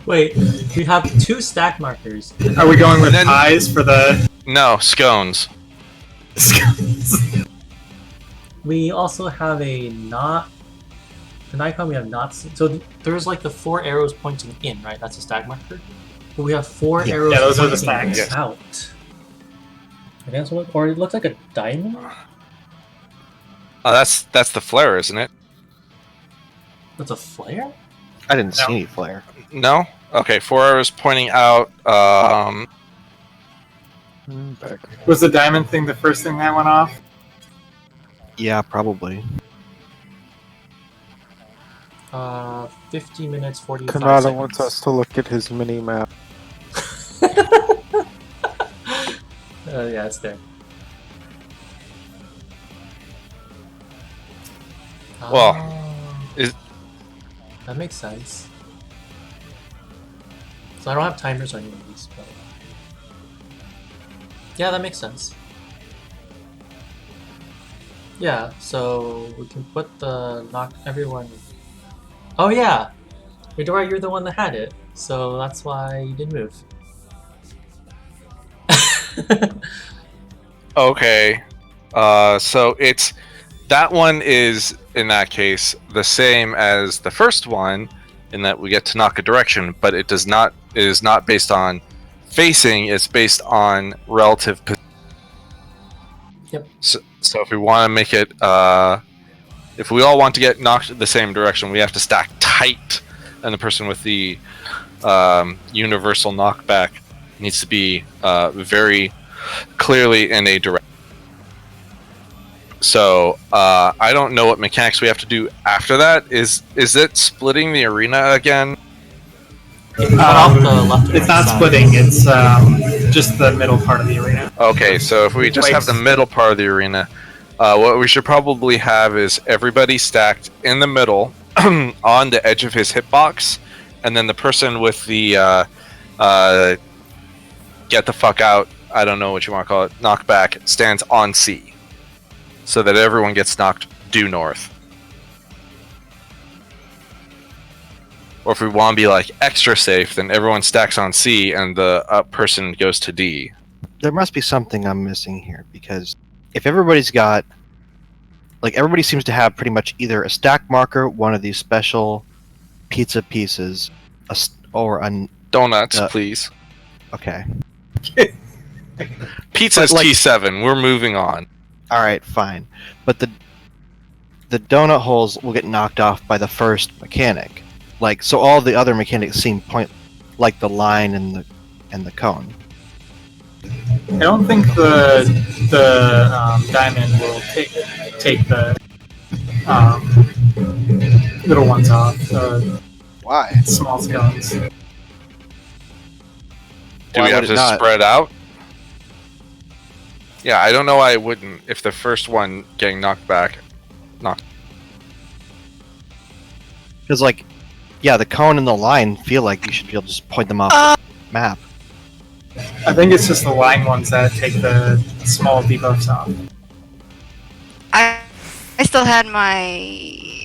Wait, we have 2 stack markers. Are we going with Then- pies for the No, scones. We also have a not. The Nikon we have not seen. So there's like the 4 arrows pointing in, right? That's a stack marker. But we have 4 arrows Yeah, those are the pointing stacks. out. I guess or it looks like a diamond. That's the flare, isn't it? That's a flare. I didn't No. see any flare. No. Okay, 4 arrows pointing out. Back. was the diamond thing the first thing that went off? Yeah, probably. 50 minutes 45 Kanata seconds. wants us to look at his mini map. Yeah, it's there. Well, Ah, is- that makes sense. So I don't have timers on any of these, but yeah, that makes sense. Yeah, so we can put the knock everyone. Oh yeah, Midora, you're the one that had it, so that's why you didn't move. Okay. So it's that one is in that case the same as the first one in that we get to knock a direction, but it does not. It is not based on facing. It's based on relative. Yep. So if we want to make it, if we all want to get knocked the same direction, we have to stack tight, and the person with the universal knockback needs to be very clearly in a direction. So I don't know what mechanics we have to do after that. Is it splitting the arena again? Cut off the left and It's right not side. splitting. It's just the middle part of the arena. Okay, so if we just have the middle part of the arena, what we should probably have is everybody stacked in the middle on the edge of his hitbox, and then the person with the get the fuck out, I don't know what you want to call it, knockback, stands on C. So that everyone gets knocked due north. Or if we want to be like extra safe, then everyone stacks on C and the up person goes to D. There must be something I'm missing here, because if everybody's got, like, everybody seems to have pretty much either a stack marker, one of these special pizza pieces, or an Donuts, please. okay. Pizza's But, like- T7. We're moving on. All right, fine. But the donut holes will get knocked off by the first mechanic. Like, so all the other mechanics seem point, like the line and the cone. I don't think the diamond will take the little ones off. The Why? small scones. Do Why we have would it to not? spread out? Yeah, I don't know why it wouldn't if the first one getting knocked back. Because, like, yeah, the cone and the line feel like you should be able to just point them off the map. I think it's just the line ones that take the small debuffs off. I still had my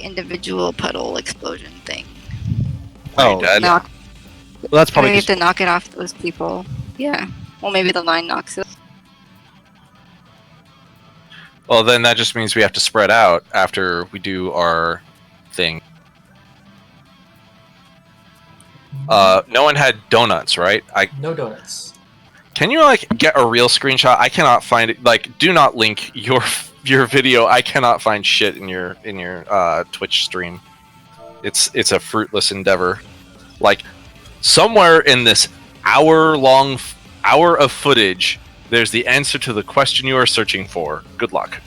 individual puddle explosion thing. Oh, Dead. Knock. well, that's Maybe probably we have just, to knock it off those people. Yeah. Well, maybe the line knocks it. Well, then that just means we have to spread out after we do our thing. No one had donuts, right? No donuts. Can you like get a real screenshot? I cannot find it. Like, do not link your your video, I cannot find shit in your Twitch stream. It's a fruitless endeavor. Like somewhere in this hour of footage, there's the answer to the question you are searching for. Good luck.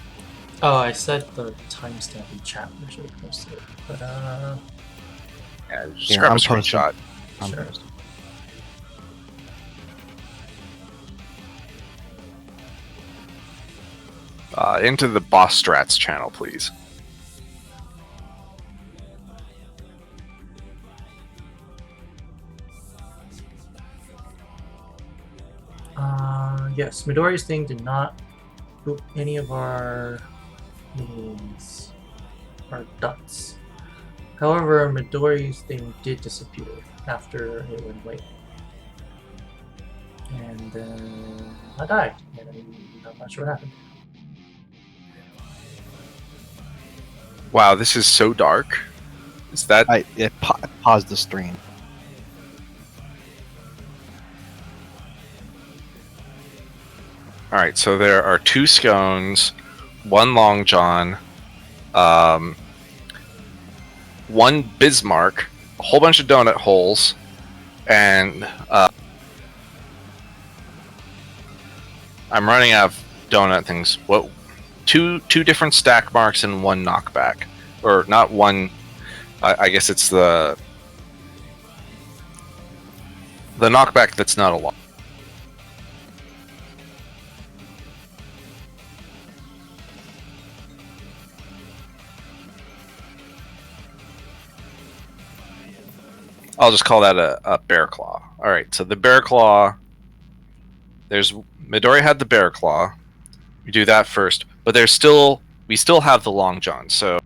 Oh, I said the timestamp in chat. I should have posted it. But Yeah, just Yeah, grab a I'm posting. screenshot. sure. Into the Boss Strats channel, please. Yes, Midori's thing did not boop any of our names, our dots. However, Midori's thing did disappear after it went away. And then I died, and I'm not sure what happened. Wow, this is so dark. Is that It paused the stream. all right? So there are 2 scones, 1 long john, 1 Bismarck, a whole bunch of donut holes, and I'm running out of donut things. What? Two different stack marks and 1 knockback, or not one. I guess it's the knockback that's not a lot. I'll just call that a bear claw. All right, so the bear claw. There's Midori had the bear claw. We do that first, but we still have the long john. So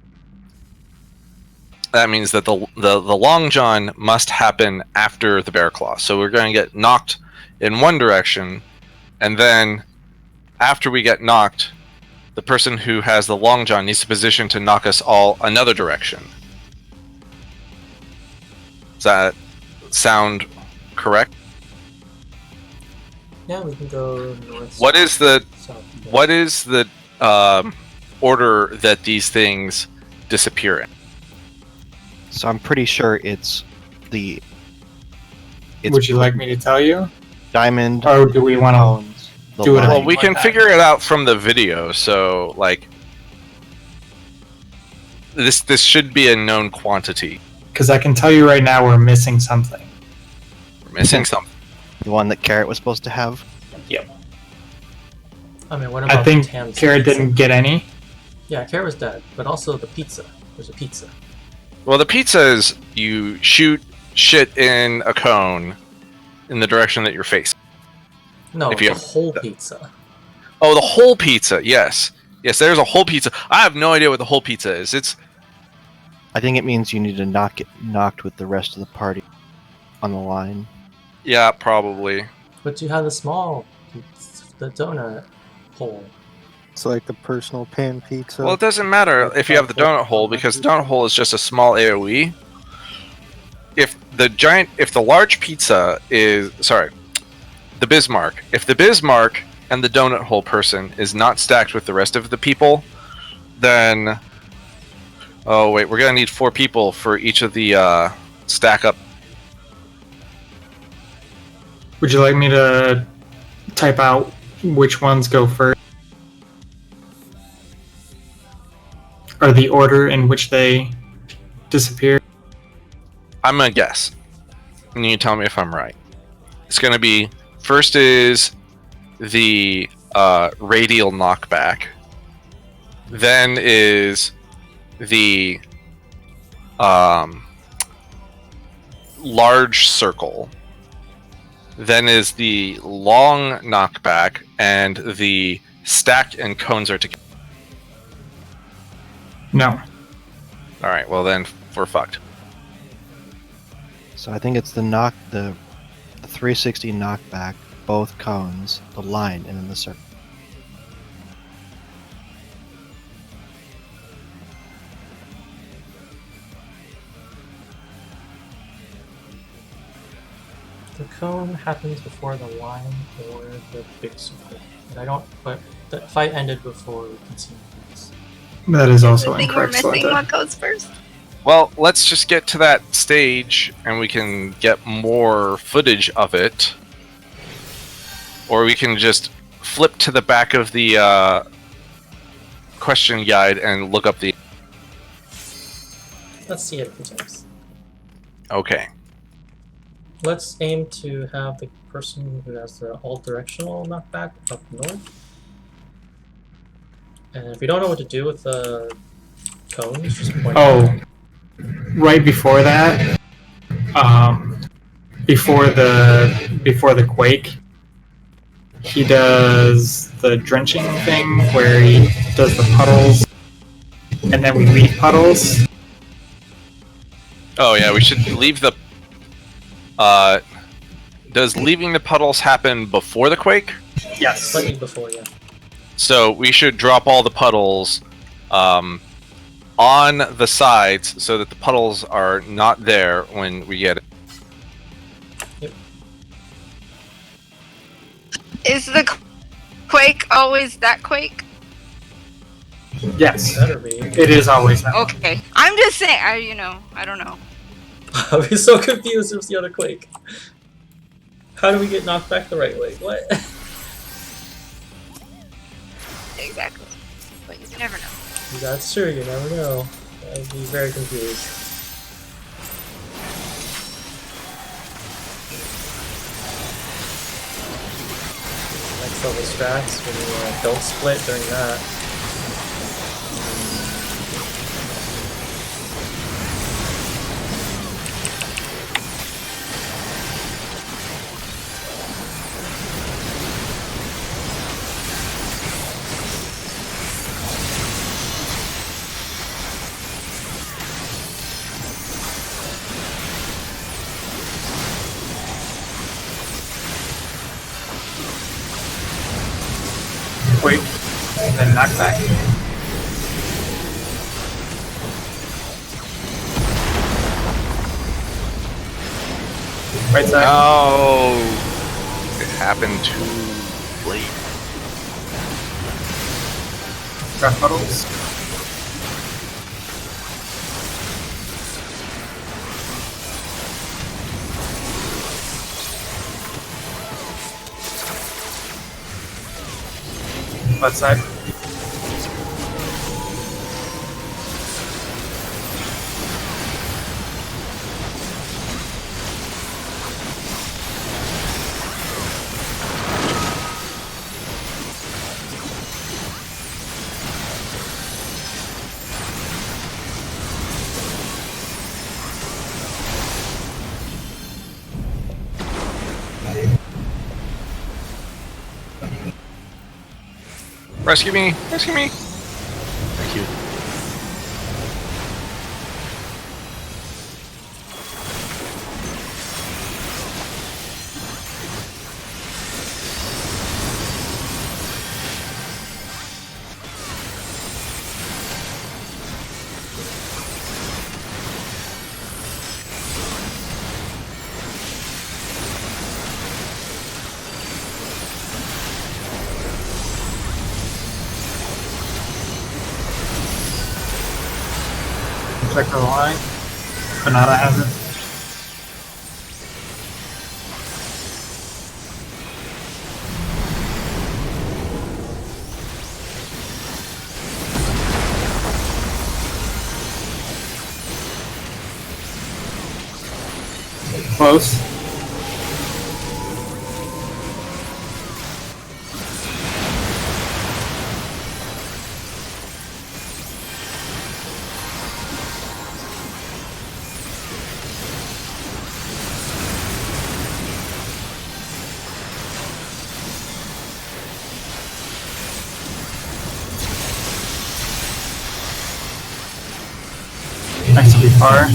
that means that the long john must happen after the bear claw. So we're going to get knocked in one direction, and then after we get knocked, the person who has the long john needs to position to knock us all another direction. Does that sound correct? Yeah, we can go north. What is the south, east. What is the order that these things disappear in? So I'm pretty sure it's Would you like me to tell you? diamond. Or do we want cones, the do it line. Well, we like can that? figure it out from the video. So, like, this should be a known quantity. Because I can tell you right now we're missing something. We're missing something. The one that Carrot was supposed to have. I mean, what about I think Tam's Carrot pizza? didn't get any. Yeah, Carrot was dead, but also the pizza. There's a pizza. Well, the pizza is you shoot shit in a cone in the direction that you're facing. No, If you the have- whole pizza. Oh, the whole pizza. Yes, there's a whole pizza. I have no idea what the whole pizza is. I think it means you need to not get knocked with the rest of the party on the line. Yeah, probably. But you have the small pizza, the donut hole. It's like the personal pan pizza. Well, it doesn't matter if you have the donut hole, because the donut hole is just a small AoE. If the large pizza is, the Bismarck. If the Bismarck and the donut hole person is not stacked with the rest of the people, then, oh wait, we're gonna need 4 people for each of the stack up. Would you like me to type out which ones go first? Or the order in which they disappear? I'm gonna guess, and you tell me if I'm right. It's gonna be first is the radial knockback, then is the large circle, then is the long knockback, and the stack and cones are together. No. All right, well then we're fucked. So I think it's the 360 knockback, both cones, the line, and then the circle. The cone happens before the line or the big circle. And I don't. But The fight ended before we continued. That is also I think we're incorrect, missing Slenta. what goes first. Well, let's just get to that stage and we can get more footage of it. Or we can just flip to the back of the question guide and look up the... Let's see it a few times. Okay. Let's aim to have the person who has the all-directional knockback up north. And if you don't know what to do with the cones, just point Oh, right before that, before the quake, he does the drenching thing where he does the puddles, and then we leave puddles. Oh yeah, we should leave the... does leaving the puddles happen before the quake? Yes. slightly before, yeah. So we should drop all the puddles on the sides so that the puddles are not there when we get it. Is the quake always that quake? Yes. Better be. It is always that. Okay. I'm just saying. I don't know. I'll be so confused if it's the other quake. How do we get knocked back the right way? What? Exactly. But you never know. That's true, you never know. I'd be very confused. Next level strats when you don't split during that. Quake, and then knockback. Right side. Oh, it happened too late. Drop puddles. Left side. Rescue me! Rescue me! Thank you. Check the line. Banana has it. Close. Nice to be far.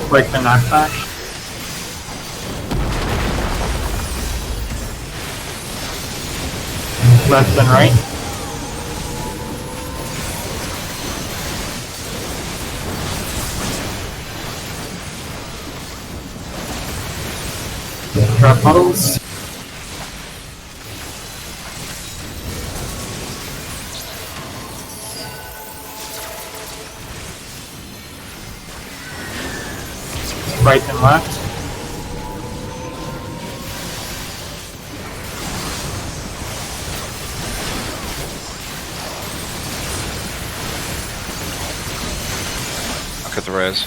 break the knockback. Left and right. Drop puddles. Right and left. Look at the res.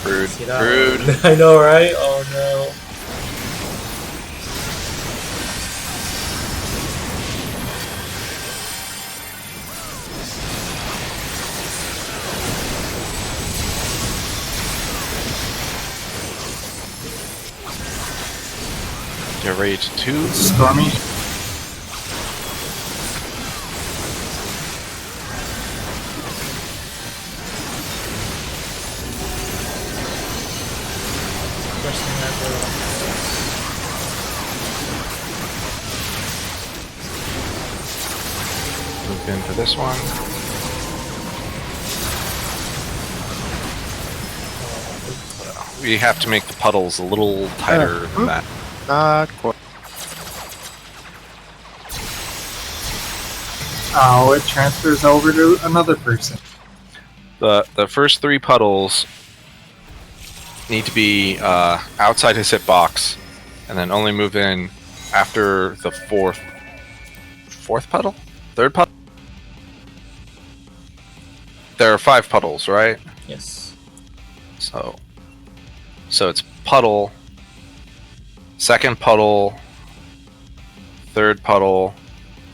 Rude. See that Rude. one? I know, right? Oh no. Get ready to 2. Stormy. First thing I do. Move into this one. We have to make the puddles a little tighter than that. Not quite. Oh, it transfers over to another person. The first 3 puddles need to be outside his hitbox, and then only move in after the fourth puddle? 3rd puddle? There are 5 puddles, right? Yes. So it's puddle, 2nd puddle, 3rd puddle,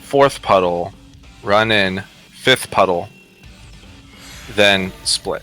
4th puddle, run in, 5th puddle, then split.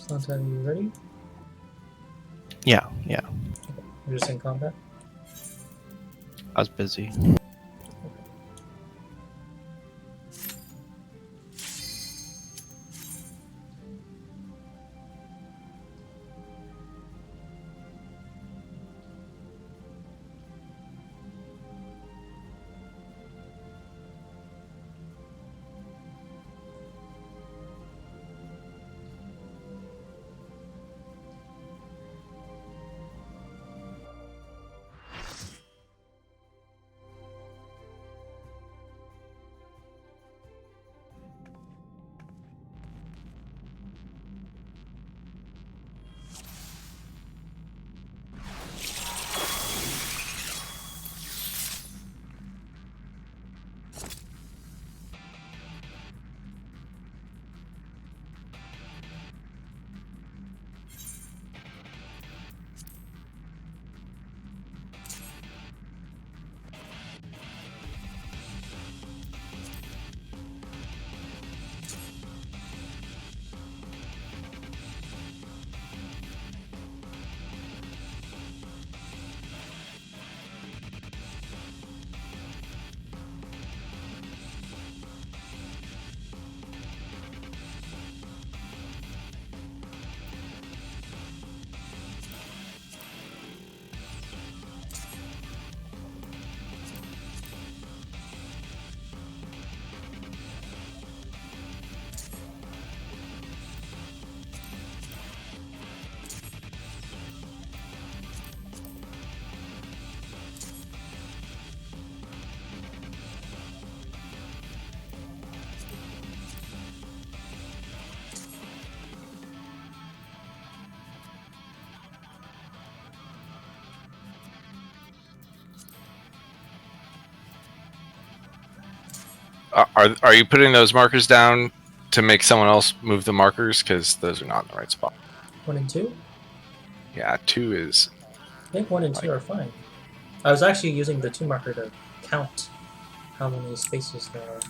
Santa, are you ready? Yeah. You're just in combat? I was busy. Are you putting those markers down to make someone else move the markers? Because those are not in the right spot. 1 and 2? Yeah, 2 is. I think 1 and 2 are fine. I was actually using the 2 marker to count how many spaces there are.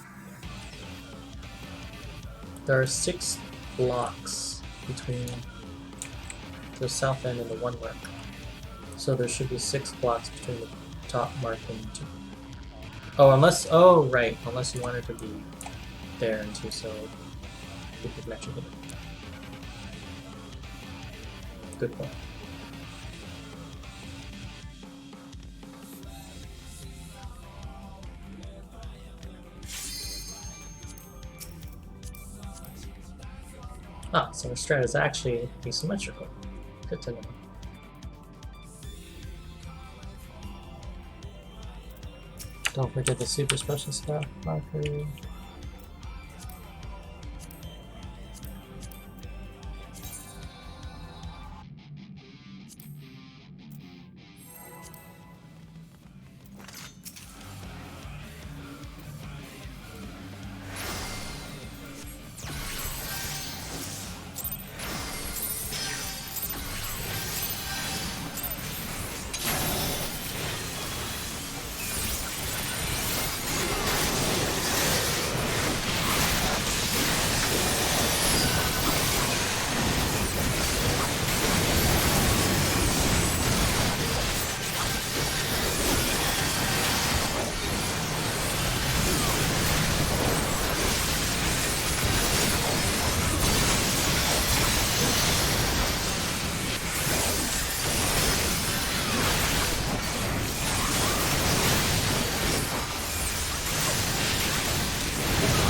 There are 6 blocks between the south end and the 1 mark. So there should be 6 blocks between the top mark and 2. Oh, unless... Oh, right. Unless you wanted to be there and 2, so we could match it. Good point. Ah, so our strat is actually asymmetrical. Good to know. Don't forget the super special stuff marker.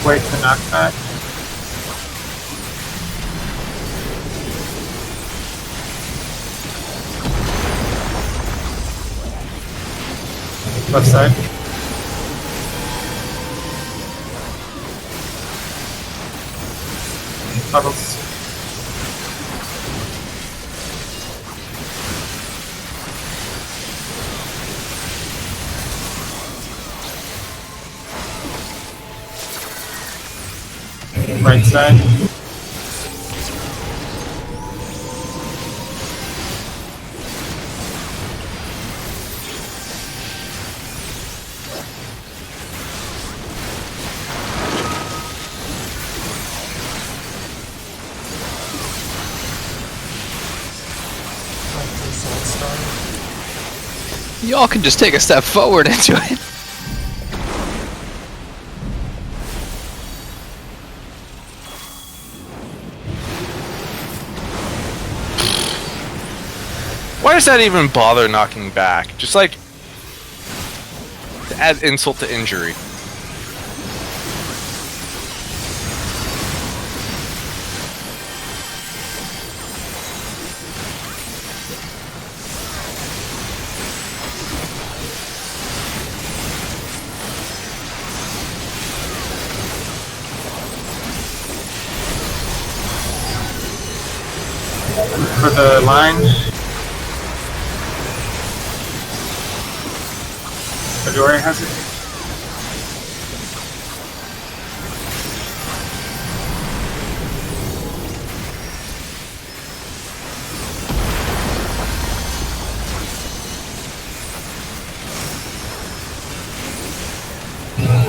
Wait to knock back. Left side. Bubbles. Right side. Y'all can just take a step forward into it. Why does that even bother knocking back? Just like to add insult to injury. For the line. Midori has it.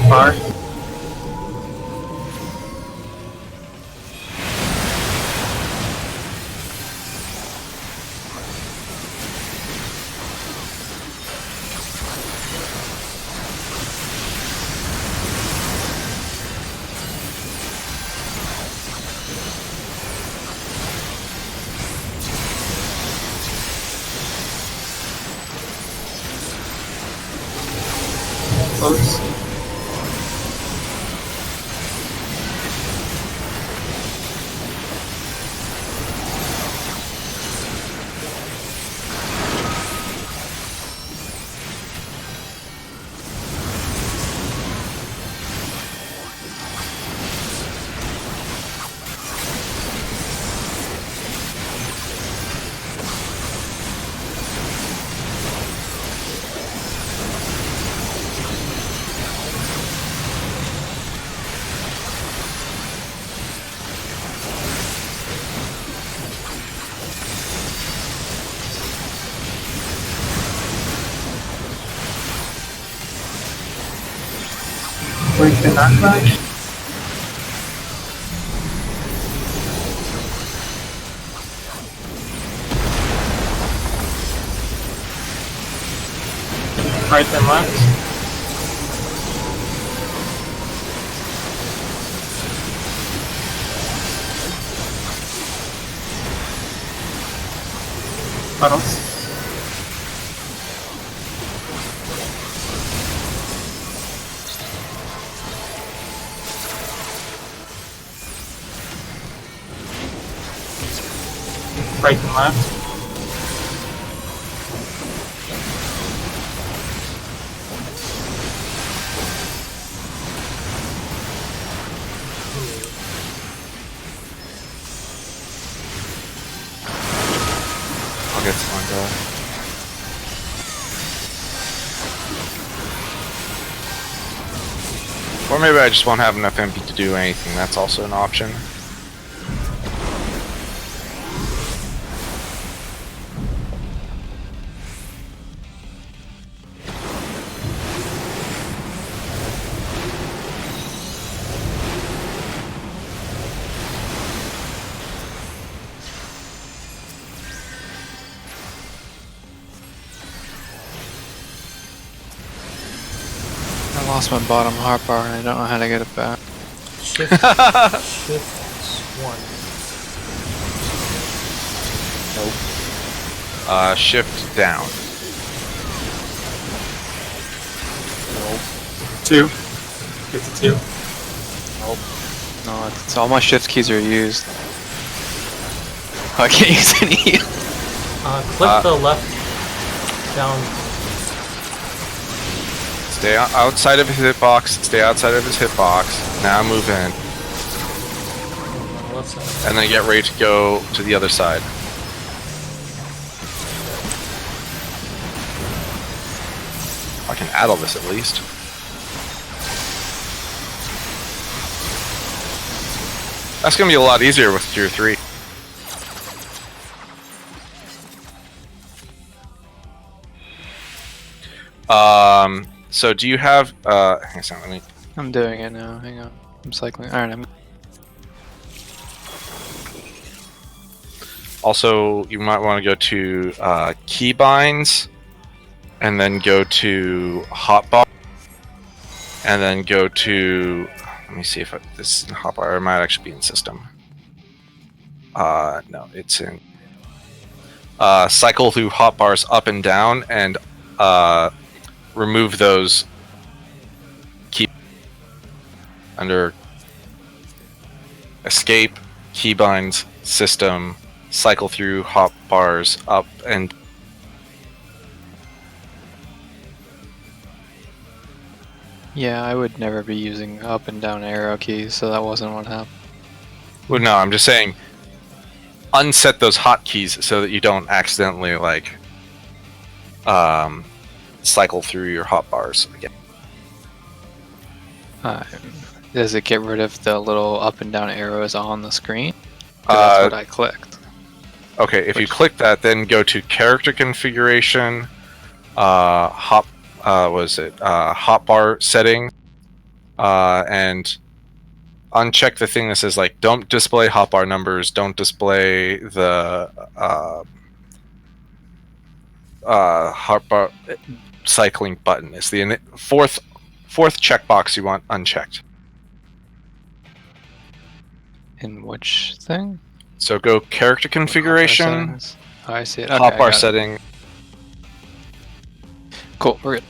Bar. Close. break the knockback. Right then left. Puddles. Right and left. I'll get some on that. Or maybe I just won't have enough MP to do anything. That's also an option. I lost my bottom hotbar and I don't know how to get it back. Shift 1. Shift down. 2. Get to 2. No, it's all my shift keys are used. I can't use any. Click the left down. Stay outside of his hitbox. Stay outside of his hitbox. Now move in. On the left side. And then get ready to go to the other side. I can add all this at least. That's gonna be a lot easier with tier 3. So do you have hang on, let me I'm doing it now. Hang on. I'm cycling. Alright, I'm. also you might want to go to keybinds and then go to hotbar and then go to, let me see if this is in hotbar. It might actually be in system. No, it's in cycle through hotbars up and down and remove those key under escape, keybinds, system, cycle through hotbars up and Yeah, I would never be using up and down arrow keys, so that wasn't what happened. well, no, I'm just saying unset those hotkeys so that you don't accidentally like cycle through your hotbars again. Does it get rid of the little up and down arrows on the screen? 'Cause that's what I clicked. Okay, if you click that, then go to character configuration, hotbar setting, and uncheck the thing that says like don't display hotbar numbers, don't display the hotbar cycling button. It's the fourth checkbox you want unchecked. In which thing? So go character configuration, Settings. Oh, I see it. Okay, I hotbar got it. setting. Cool, we're good.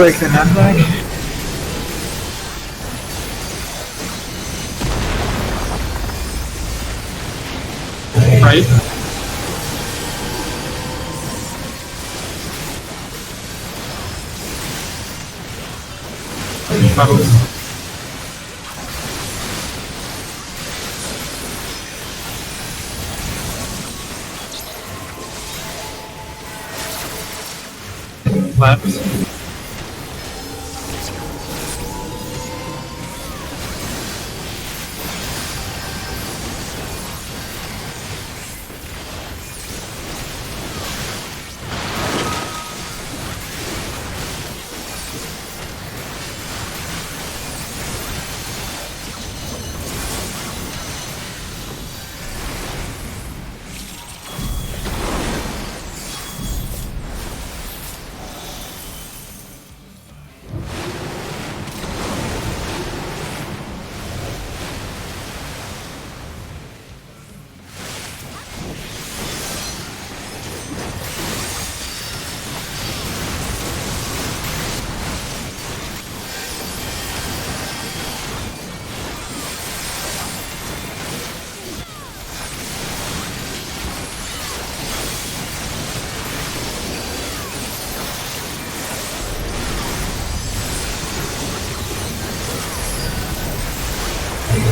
Break the nutmeg. Right. Puddles. Left.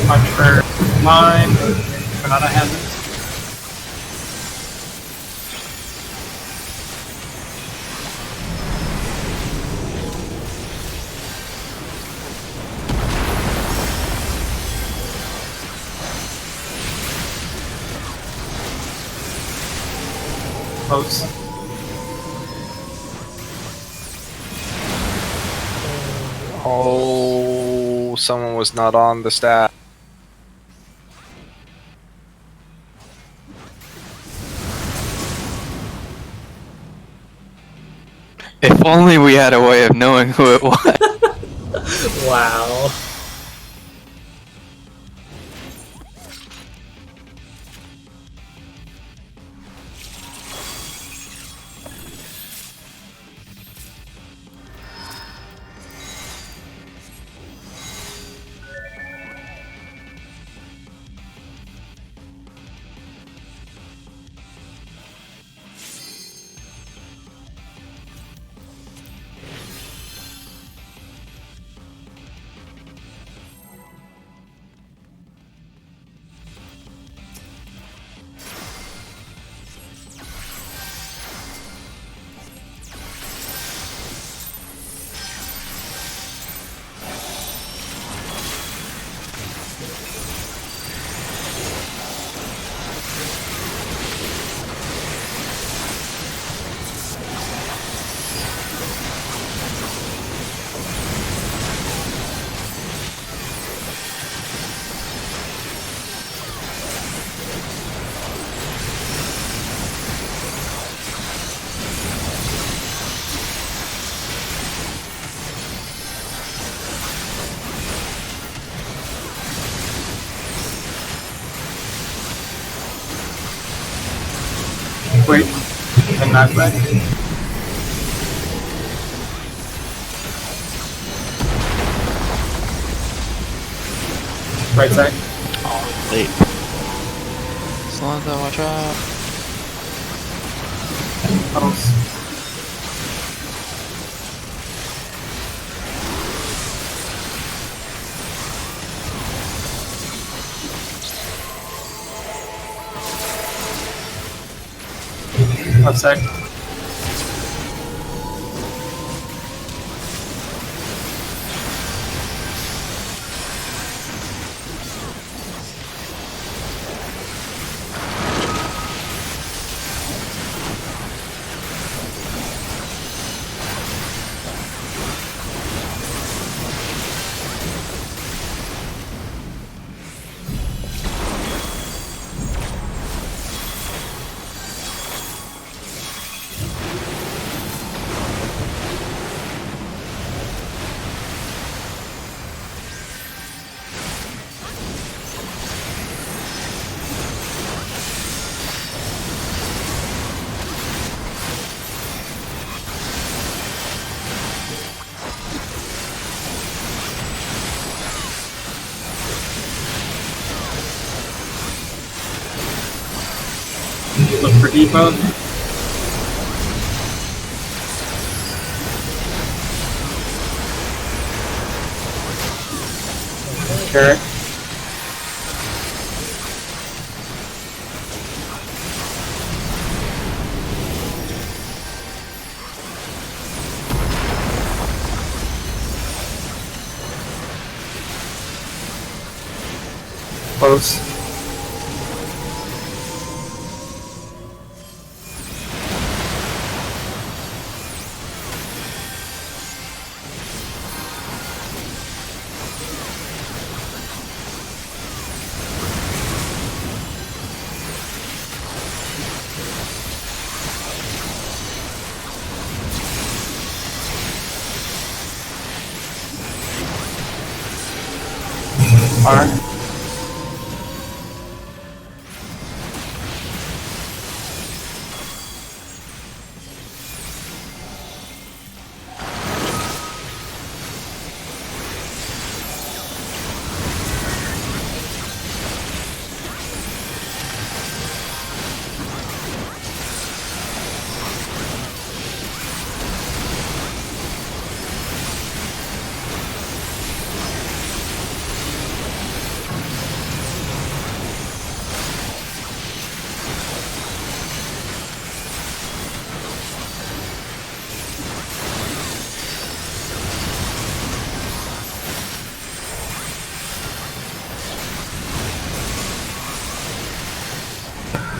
Punch for mine. Banana has it. Close. Oh, someone was not on the staff. If only we had a way of knowing who it was. Wow. Wait. And nutmeg. Right side. Late. Slanta, watch out. Puddles. Left side. Look for depot. Carrot. Close. R.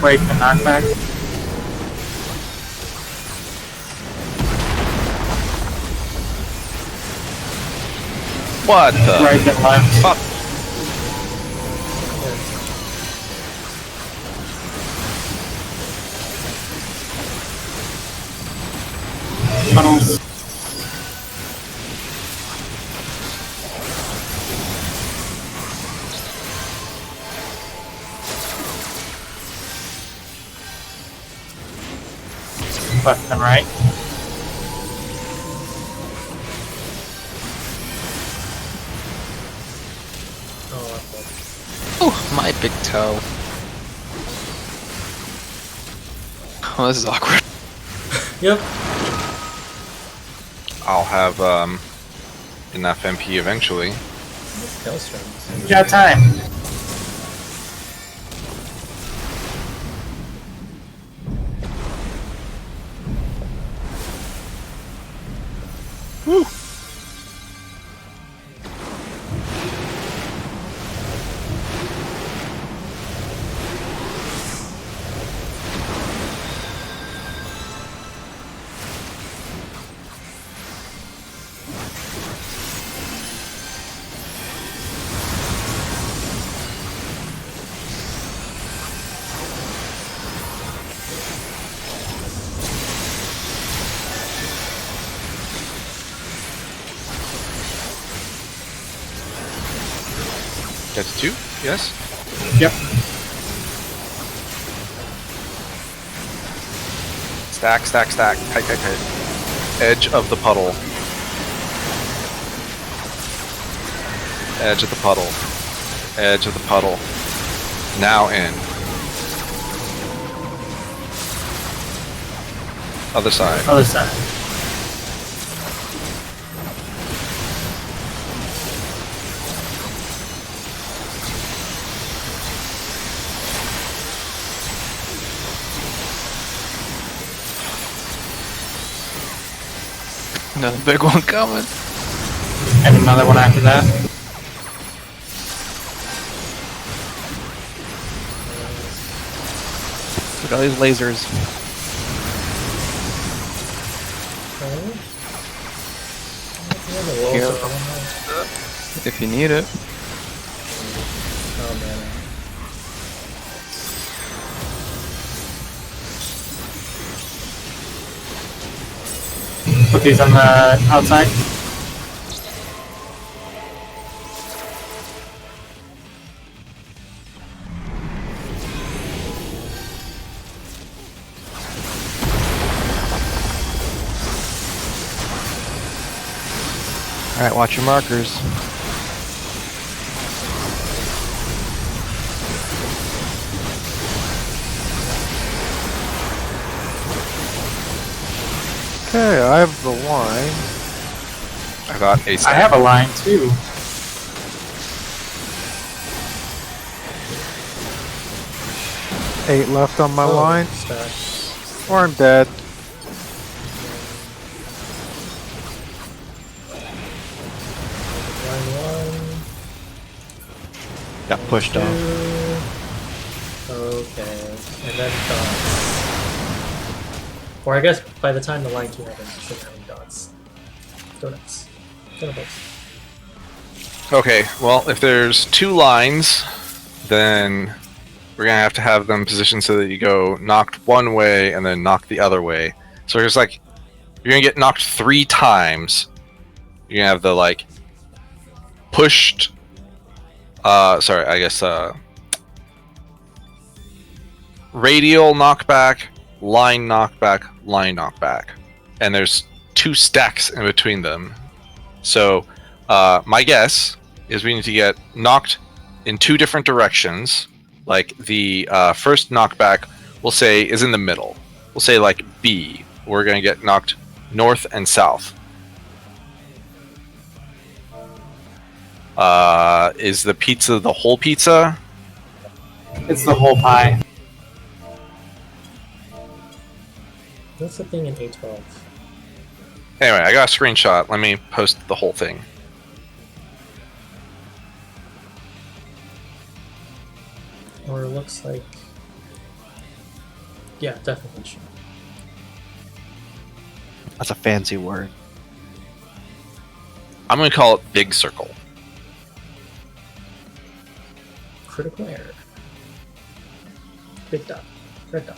Wait, the knockback. What the Right and left. fuck? Tunnels. Left and right. Oh, my big toe. Oh, this is awkward. Yep. I'll have enough MP eventually. You got time. That's 2, yes? Yep. Stack, stack, stack. Tight, tight, tight. Edge of the puddle. Edge of the puddle. Edge of the puddle. Now in. Other side. Other side. Another big one coming. And another one after that. Look at all these lasers. Here. If you need it. Oh man. Put these on the outside. Alright, watch your markers. Okay, I have the line. I got a I stack. have a line too. Eight left on my Oh, line, stack. or I'm dead. Line 1. Got pushed off. 2. Okay. And then dots. Or I guess by the time the line 2 happens, you shouldn't have any dots. Donuts. Donuts. Okay, well, if there's 2 lines, then we're gonna have to have them positioned so that you go knocked one way and then knocked the other way. So it's like you're gonna get knocked 3 times. You're gonna have the like pushed. Sorry, I guess radial knockback, line knockback, and there's 2 stacks in between them. So my guess is we need to get knocked in 2 different directions. Like the first knockback, we'll say, is in the middle. We'll say like B. We're gonna get knocked north and south. Is the pizza the whole pizza? It's the whole pie. What's the thing in A12? Anyway, I got a screenshot. Let me post the whole thing. Or it looks like... Yeah, definition. That's a fancy word. I'm gonna call it big circle. Critical error. Big dot. Red dot.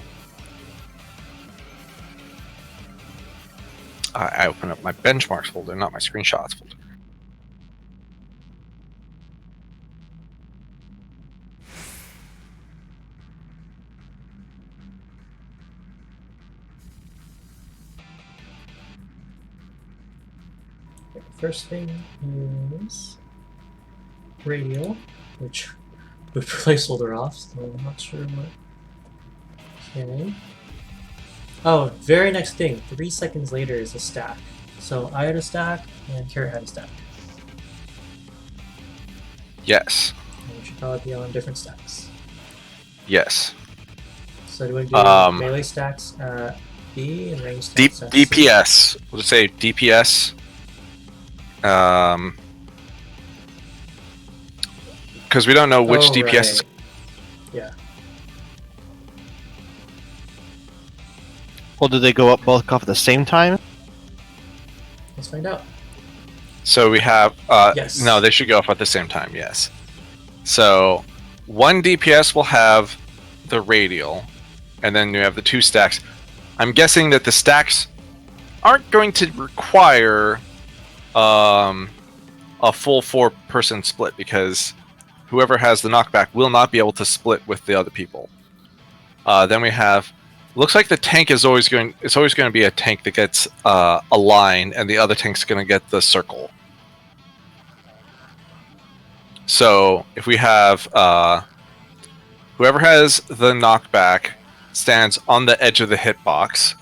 I open up my benchmarks folder, not my screenshots folder. Okay, the first thing is radial, which we placeholder off, so I'm not sure what. Okay. Oh, very next thing, 3 seconds later is a stack. So I had a stack and Carrot had a stack. Yes. And we should probably be on different stacks. Yes. So do I do melee stacks at B and range D- stacks at C? DPS. We'll just say DPS. Because we don't know which Oh, DPS is. right. Yeah. Well, do they go up both off at the same time? Let's find out. So we have. Yes. No, they should go off at the same time, yes. So one DPS will have the radial, and then you have the 2 stacks. I'm guessing that the stacks aren't going to require a full 4-person split, because whoever has the knockback will not be able to split with the other people. Then we have. Looks like the tank is always going. It's always going to be a tank that gets a line, and the other tank's going to get the circle. So if we have whoever has the knockback stands on the edge of the hitbox,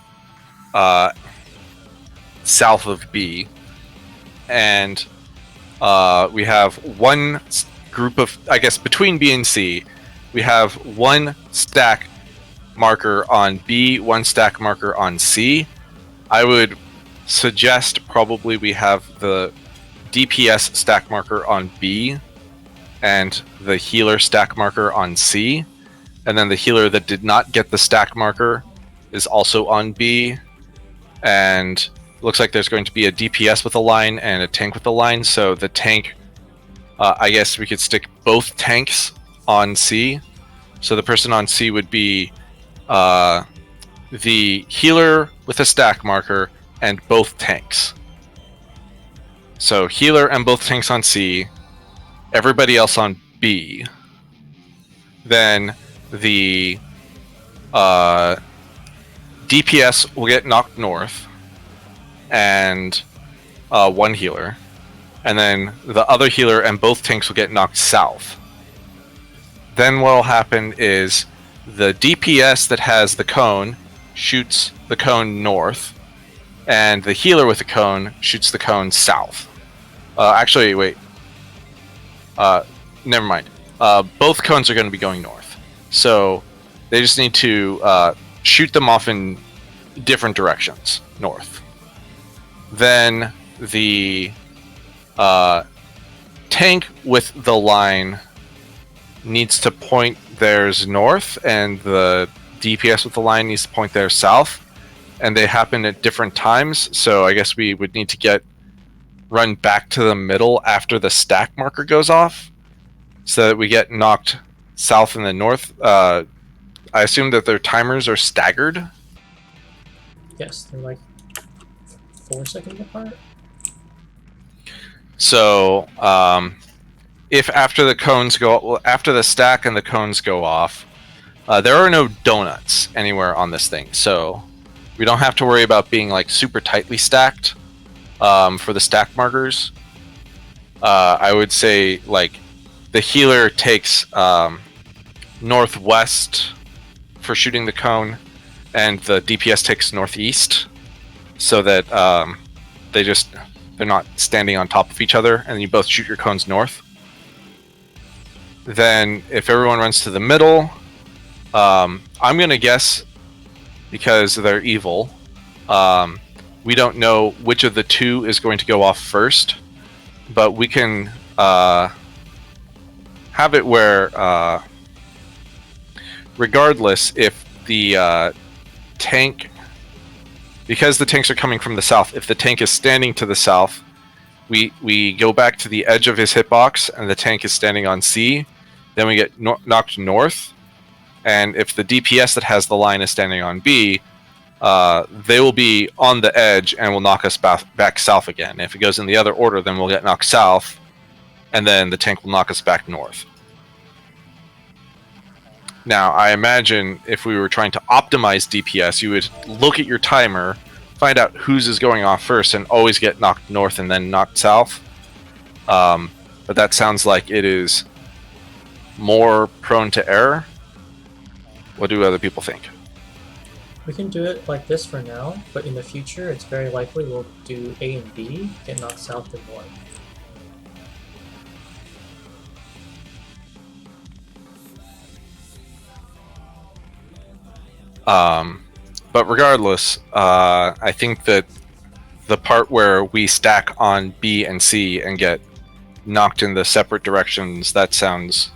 south of B, and we have one group of, I guess, between B and C, we have 1 stack marker on B, 1 stack marker on C. I would suggest probably we have the DPS stack marker on B and the healer stack marker on C, and then the healer that did not get the stack marker is also on B, and looks like there's going to be a DPS with a line and a tank with a line. So the tank, I guess we could stick both tanks on C. So the person on C would be the healer with a stack marker and both tanks. So healer and both tanks on C, everybody else on B. Then the DPS will get knocked north, and 1 healer. And then the other healer and both tanks will get knocked south. Then what will happen is the DPS that has the cone shoots the cone north, and the healer with the cone shoots the cone south. Actually, wait. Never mind. Both cones are going to be going north, so they just need to shoot them off in different directions, north. Then the tank with the line needs to point theirs north, and the DPS with the line needs to point theirs south, and they happen at different times, so I guess we would need to run back to the middle after the stack marker goes off, so that we get knocked south and the north. I assume that their timers are staggered. Yes, they're like 4 seconds apart. So, if after the stack and the cones go off, there are no donuts anywhere on this thing, so we don't have to worry about being like super tightly stacked for the stack markers. I would say like the healer takes northwest for shooting the cone, and the DPS takes northeast, so that they're not standing on top of each other, and you both shoot your cones north. Then, if everyone runs to the middle, I'm gonna guess, because they're evil, we don't know which of the two is going to go off first, but we can have it where, regardless, if the tank, because the tanks are coming from the south, if the tank is standing to the south, we go back to the edge of his hitbox, and the tank is standing on C, then we get knocked north, and if the DPS that has the line is standing on B, they will be on the edge and will knock us back south again. If it goes in the other order, then we'll get knocked south, and then the tank will knock us back north. Now, I imagine if we were trying to optimize DPS, you would look at your timer, find out whose is going off first, and always get knocked north and then knocked south. But that sounds like it is more prone to error. What do other people think? We can do it like this for now, but in the future, it's very likely we'll do A and B, get knocked south and north. But regardless, I think that the part where we stack on B and C and get knocked in the separate directions, that sounds...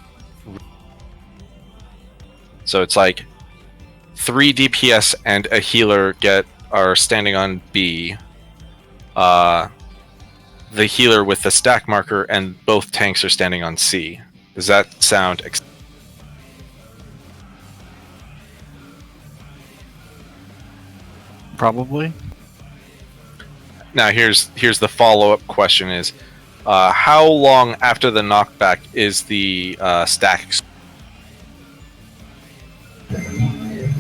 So it's like 3 DPS and a healer are standing on B. The healer with the stack marker and both tanks are standing on C. Does that sound... Probably. Now here's the follow-up question is, how long after the knockback is the stack?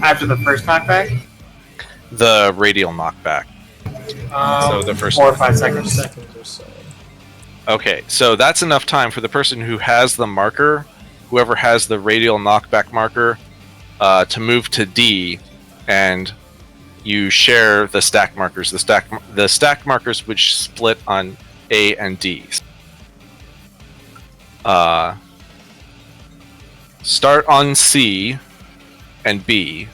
After the first knockback? The radial knockback. So the first 4 or 5 seconds. Seconds or so. Okay, so that's enough time for the person who has the marker, whoever has the radial knockback marker, to move to D, and you share the stack markers. The stack markers which split on A and D. Start on C and B.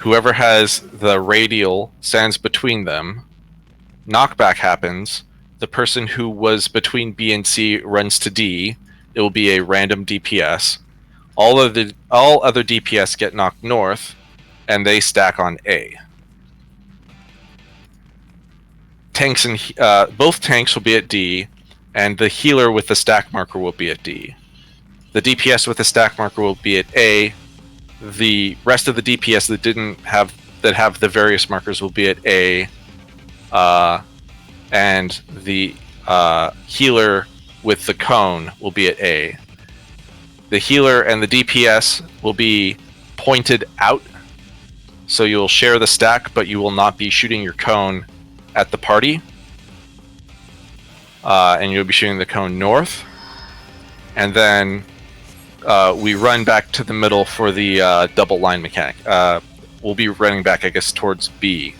Whoever has the radial stands between them. Knockback happens. The person who was between B and C runs to D. It will be a random DPS. All other DPS get knocked north, and they stack on A. Tanks and both tanks will be at D, and the healer with the stack marker will be at D. The DPS with the stack marker will be at A. The rest of the DPS that have the various markers will be at A, and the healer with the cone will be at A. The healer and the DPS will be pointed out, so you'll share the stack, but you will not be shooting your cone at the party, and you'll be shooting the cone north, and then we run back to the middle for the double line mechanic. We'll be running back, I guess, towards B.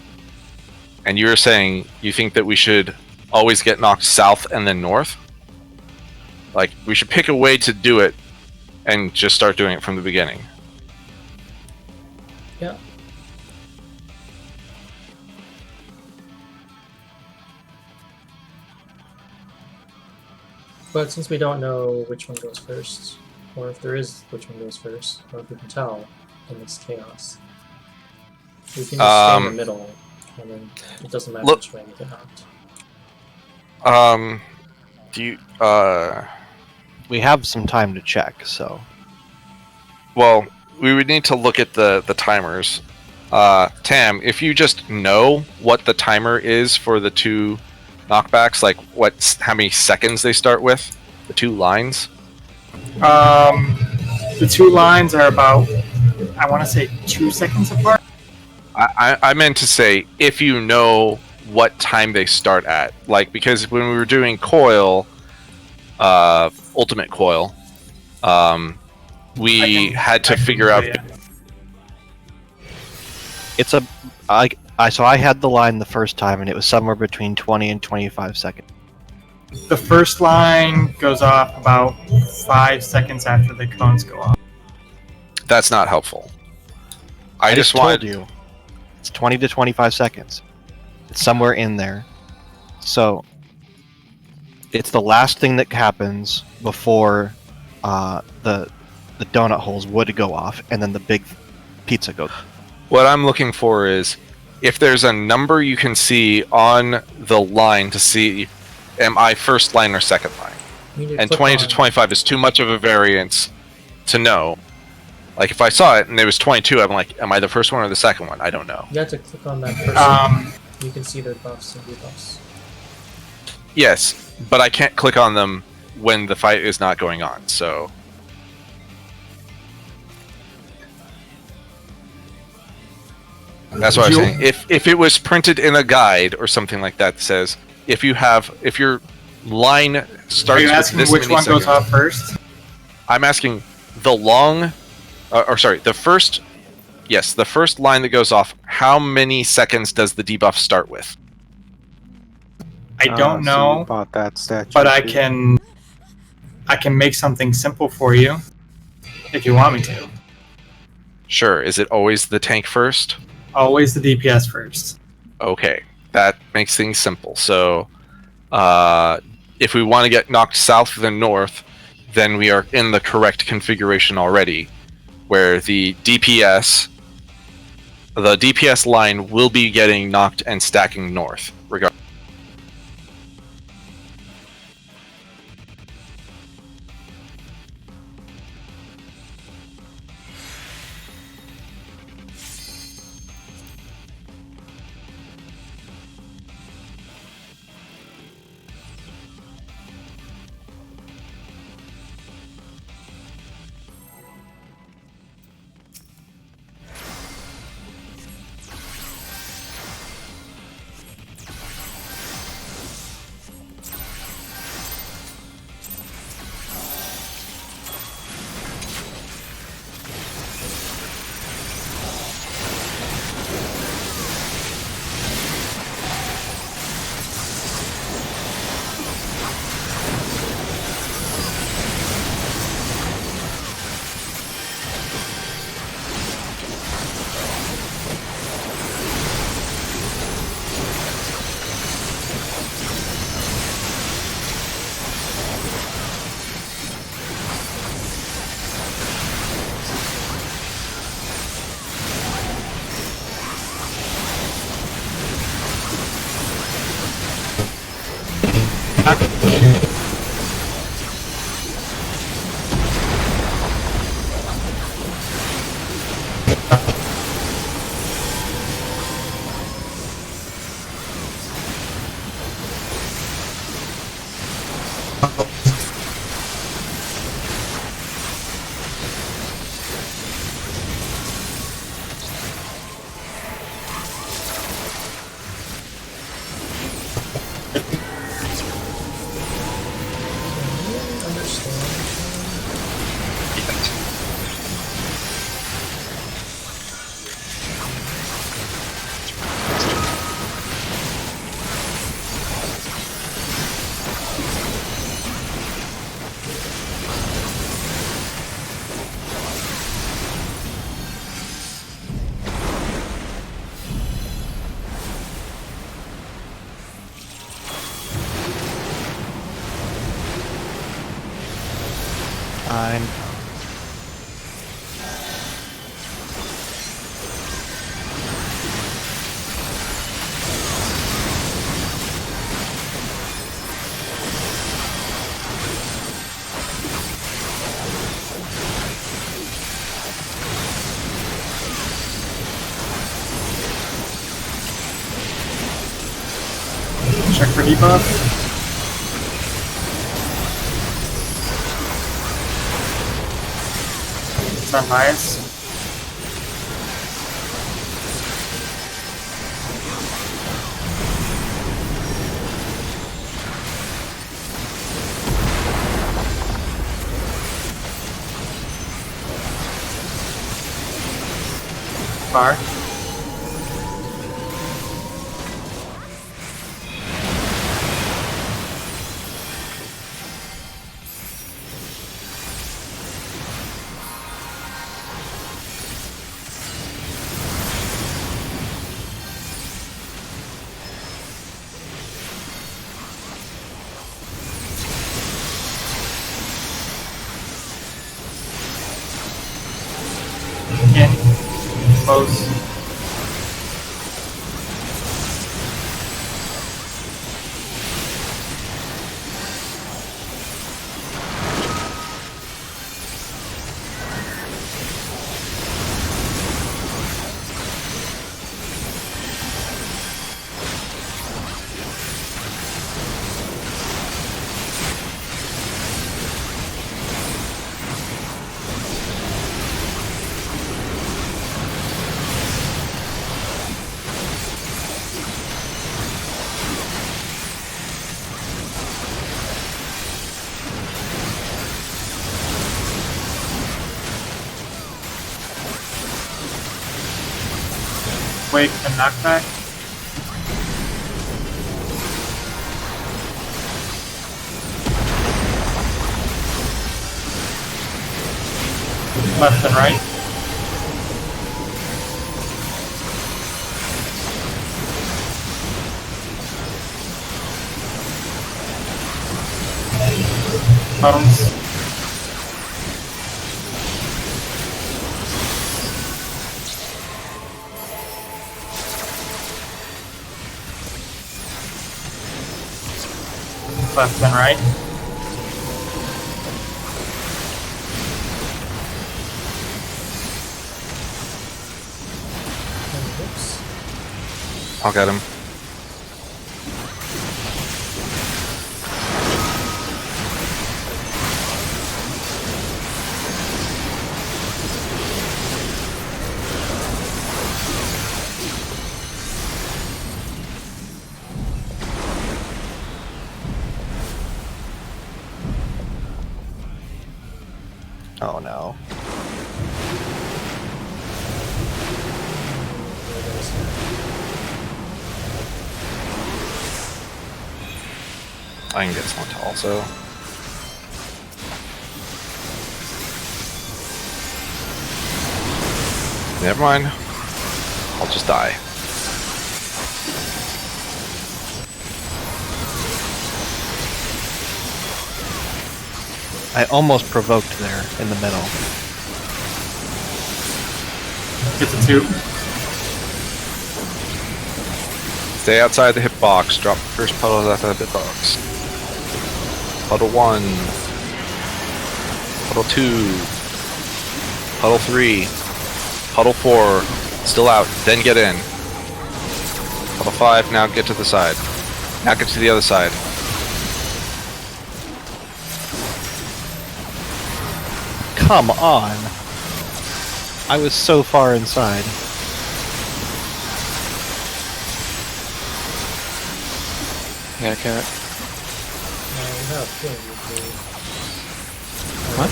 And you were saying you think that we should always get knocked south and then north? Like, we should pick a way to do it and just start doing it from the beginning. Yeah. But since we don't know which one goes first, or if there is which one goes first, or if we can tell, then it's chaos. We can just stay in the middle, and then it doesn't matter which way we get knocked. Do you, We have some time to check, so. well, we would need to look at the timers. Tam, if you just know what the timer is for the two knockbacks, like how many seconds they start with, the two lines. The two lines are about, I want to say, 2 seconds apart. I meant to say if you know what time they start at, like, because when we were doing coil, ultimate coil, we had to figure out. It's so I had the line the first time, and it was somewhere between 20 and 25 seconds. The first line goes off about 5 seconds after the cones go off. That's not helpful. I just told wanted you. It's 20 to 25 seconds. It's somewhere in there. So, it's the last thing that happens before the donut holes would go off, and then the big pizza goes. What I'm looking for is if there's a number you can see on the line to see, am I first line or second line? And 20 to 25 is too much of a variance to know. Like, if I saw it and it was 22, I'm like, am I the first one or the second one? I don't know. You have to click on that person. You can see their buffs and debuffs. Yes, but I can't click on them when the fight is not going on, so... That's what I'm saying. If it was printed in a guide or something like that says, if your line starts Are you with asking this which many one seconds, goes off first? I'm asking the first line that goes off, how many seconds does the debuff start with? I don't know, about that statue, but I can make something simple for you if you want me to. Sure. Is it always the tank first? Always the DPS first. Okay, that makes things simple. So, if we want to get knocked south than north, then we are in the correct configuration already, where the DPS line will be getting knocked and stacking north, regardless. Fine. Check for debuff. It's on bias. Bar. In. Close. Wake and knockback. Left and right. Puddles. Left and right. Oops. I'll get him. Oh no. I can get someone to also. Never mind. I'll just die. I almost provoked there in the middle. Get the 2. Stay outside the hitbox. Drop the first puddle outside the hitbox. Puddle 1. Puddle 2. Puddle 3. Puddle 4. Still out. Then get in. Puddle 5. Now get to the side. Now get to the other side. Come on! I was so far inside. You got a carrot. We have thing. What?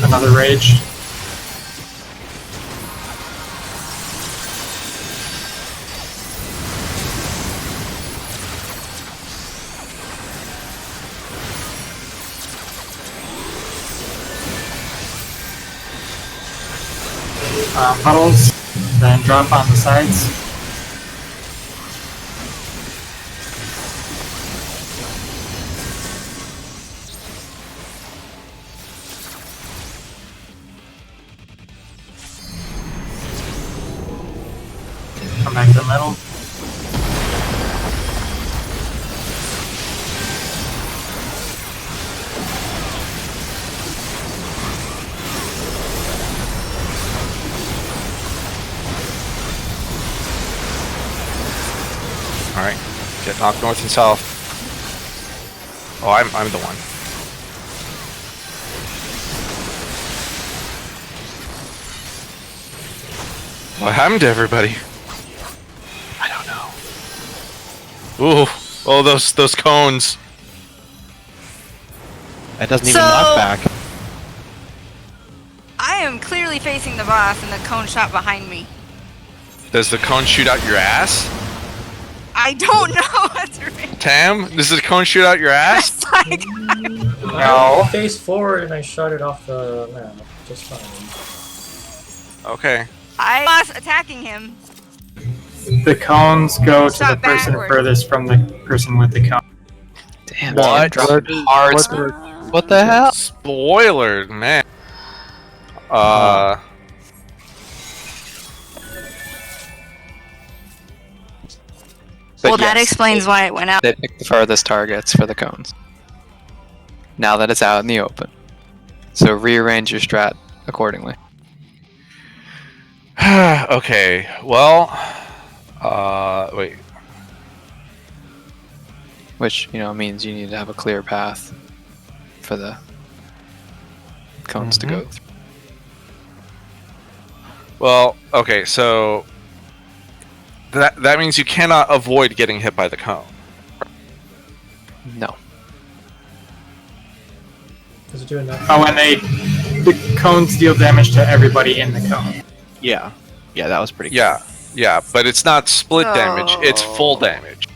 Another rage. Puddles, then drop on the sides. back to the middle. Alright. Get knocked north and south. Oh, I'm the one. What happened to everybody? I don't know. Ooh. Oh, those cones. That doesn't even knock back. I am clearly facing the boss, and the cone shot behind me. Does the cone shoot out your ass? I don't know what's right. Tam, does the cone shoot out your ass? Like, No. I faced forward and I shot it off the map. Just fine. Okay. I was attacking him. The cones go to the Shot person backwards. furthest from the person with the cone. Damn, What? dropping hard. What the hell? Spoiler, man. But Well, that yes, explains why it went out. They picked the farthest targets for the cones. Now that it's out in the open. So rearrange your strat accordingly. Okay, well, wait. Which, means you need to have a clear path for the cones to go through. Well, okay, so that means you cannot avoid getting hit by the cone. No. Does it do enough? Oh, and the cones deal damage to everybody in the cone. Yeah. Yeah, that was pretty Yeah, yeah, but it's not split damage, it's full Oh. damage.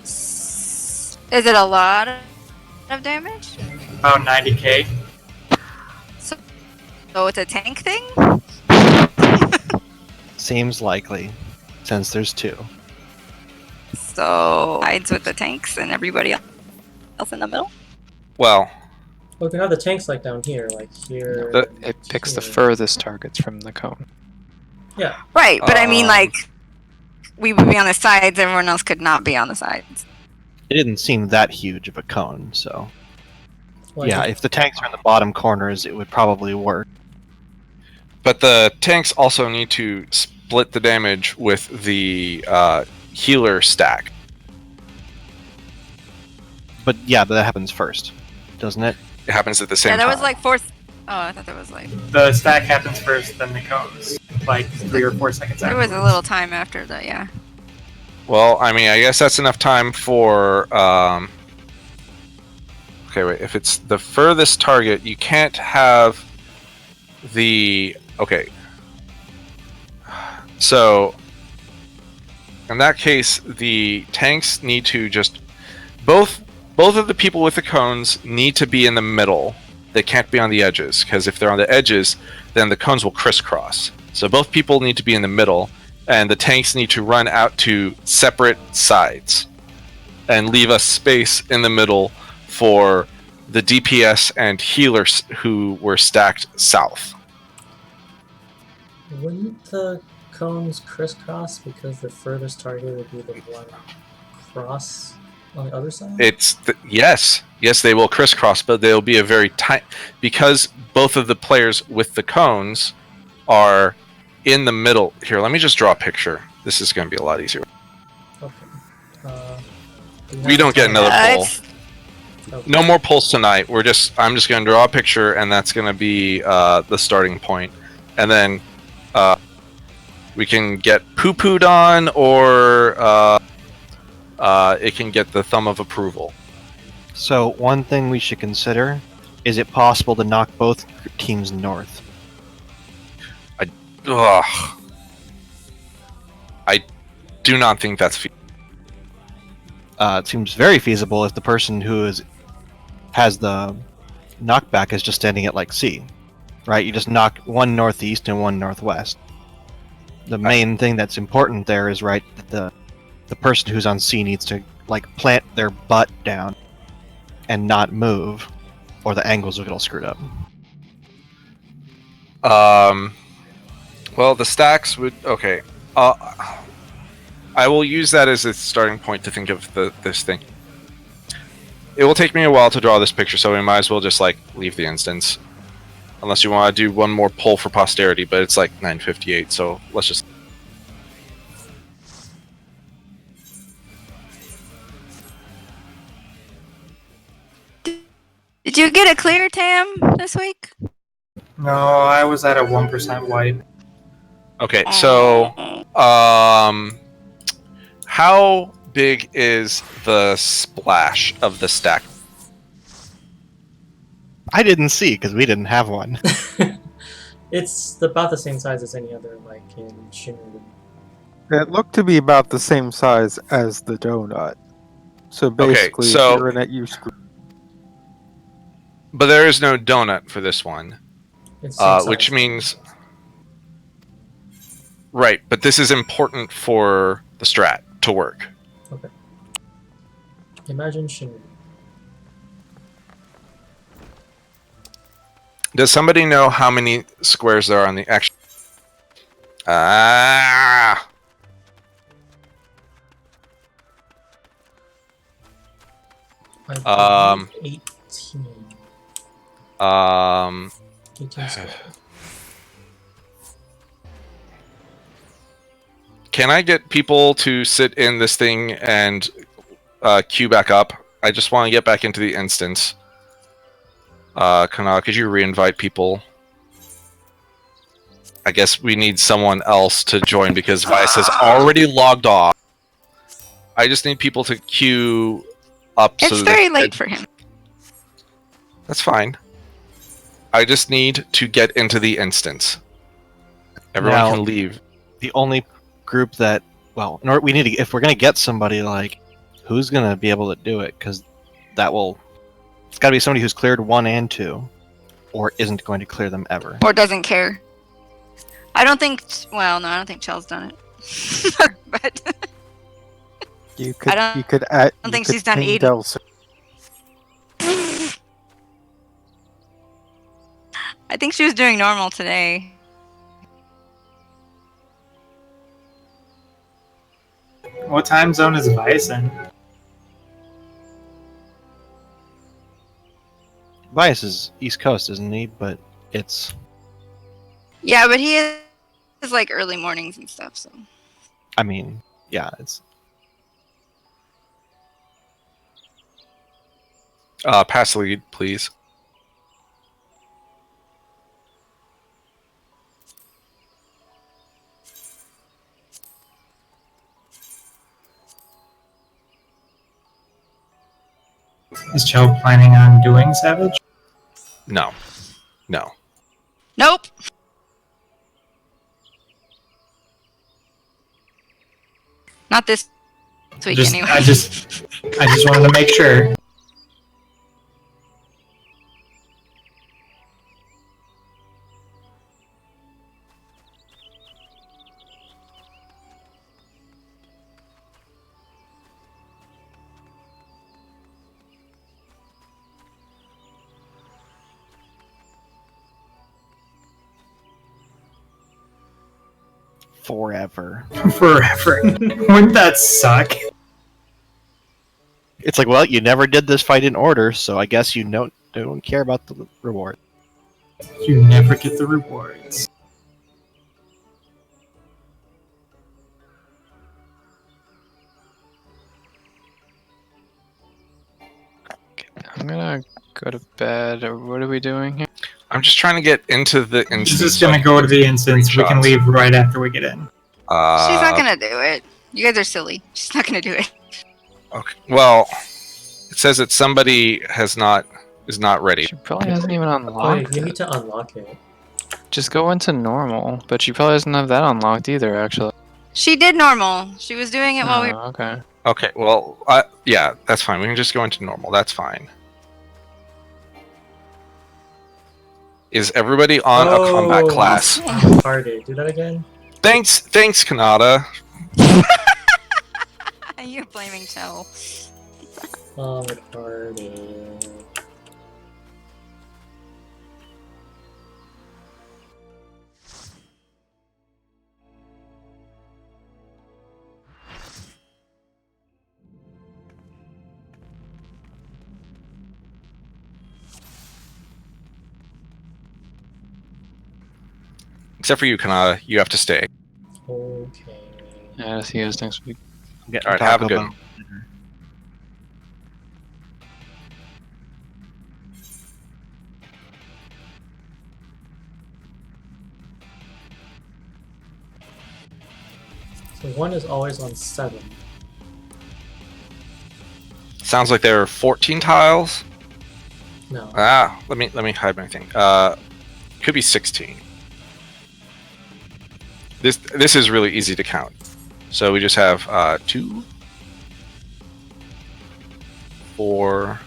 Is it a lot of damage? About 90k. So it's a tank thing? Seems likely, since there's two. So sides with the tanks and everybody else in the middle? Well, Well, we can have the tanks like down here, like here. It picks the here. furthest targets from the cone. Yeah. Right, but I mean, Um, like, we would be on the sides, everyone else could not be on the sides. It didn't seem that huge of a cone, so Like, yeah, if the tanks are in the bottom corners, it would probably work. but the tanks also need to split the damage with the healer stack. But yeah, that happens first, doesn't it? It happens at the same Yeah, that time. was like fourth. Oh, I thought that was like. The stack happens first, then the cones. Like 3 or 4 seconds There after. was a little time after that, yeah. Well, I mean, I guess that's enough time for. Okay, wait. If it's the furthest target, you can't have the. Okay. So, in that case, the tanks need to just both of the people with the cones need to be in the middle. They can't be on the edges, because if they're on the edges, then the cones will crisscross. So both people need to be in the middle, and the tanks need to run out to separate sides and leave us space in the middle for the DPS and healers who were stacked south. Wouldn't the cones crisscross because the furthest target would be the one cross on the other side? Yes, they will crisscross, but they'll be a very tight, because both of the players with the cones are in the middle. Here, let me just draw a picture. This is going to be a lot easier. Okay. We don't get another poll. It's- Okay. No more polls tonight. I'm just going to draw a picture, and that's going to be the starting point, and then we can get poo-pooed on, or it can get the thumb of approval. So one thing we should consider, is it possible to knock both teams north? Ugh. I do not think that's feasible. It seems very feasible if the person who has the knockback is just standing at like C, right? You just knock one northeast and one northwest. The main thing that's important there is that the person who's on C needs to like plant their butt down and not move, or the angles will get all screwed up. Well, the stacks would. Okay. I will use that as a starting point to think of this thing. It will take me a while to draw this picture, so we might as well just like leave the instance. Unless you want to do one more poll for posterity, but it's like 9:58, so let's just... Did you get a clear, Tam, this week? No, I was at a 1% wipe. Okay, so how big is the splash of the stack? I didn't see because we didn't have one. It's about the same size as any other, like in Shinru. It looked to be about the same size as the donut. So basically, so- if you're in it, you screw. But there is no donut for this one, It's the same which size. means... Right, but this is important for the strat to work. Imagine Shinru. Does somebody know how many squares there are on the actual... Ah! I believe 18. 18 square. Can I get people to sit in this thing and queue back up? I just want to get back into the instance. Kana, could you re-invite people? I guess we need someone else to join because Vice has already logged off. I just need people to queue up. It's very late for him. That's fine. I just need to get into the instance. Everyone Now- can leave. The only group that, well, in order, we need to, if we're gonna get somebody, like, who's gonna be able to do it? Because that will, it's got to be somebody who's cleared 1 and 2, or isn't going to clear them ever. Or doesn't care. I don't think. Well, no, I don't think Chell's done it. But You could. don't- You could add. don't you think could she's done ping 80. Delsa. I think she was doing normal today. What time zone is Vice in? Vice is East Coast, isn't he? But it's, Yeah, but he is like early mornings and stuff. So I mean, yeah, it's. Pass the lead, please. Is Chell planning on doing Savage? No. No. nope. Not this week anyway. I just wanted to make sure. Forever. Forever. Wouldn't that suck? It's like, well, you never did this fight in order, so I guess you don't care about the reward. You never get the rewards. I'm gonna go to bed. Or what are we doing here? I'm just trying to get into the instance. She's just gonna go to the instance. We can Screenshots. leave right after we get in. She's not gonna do it. You guys are silly. She's not gonna do it. Okay. Well, it says that somebody is not ready. She probably hasn't even Oh, unlocked you it. need to unlock it. Just go into normal, but she probably doesn't have that unlocked either, actually. She did normal. She was doing it while we. Oh, okay. Okay. Well, yeah, that's fine. We can just go into normal. That's fine. Is everybody on a combat Oh. class? Retarded. Do that again. Thanks, Kanata. You're blaming Chell. Oh, retarded. Except for you, Kanata. You have to stay. Okay. Yeah, I'll see you guys next week. I'm getting All right, have a Taco good Bell. one. So 1 is always on 7. Sounds like there are 14 tiles. No. Let me hide my thing. Could be 16. This is really easy to count. So we just have 2, 4.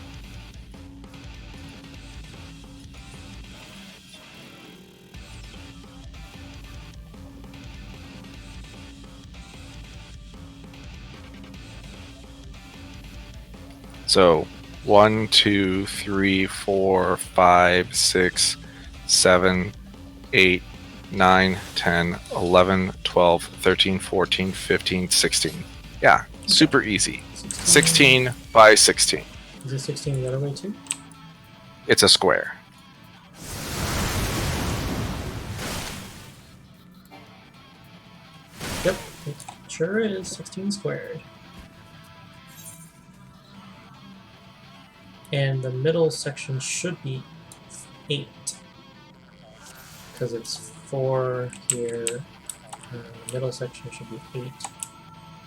So 1, 2, 3, 4, 5, 6, 7, 8, 9, 10, 11, 12, 13, 14, 15, 16. Yeah, super easy. 16 by 16. Is it 16 the other way too? It's a square. Yep, it sure is 16 squared. And the middle section should be 8. Because it's 4 here. And the middle section should be 8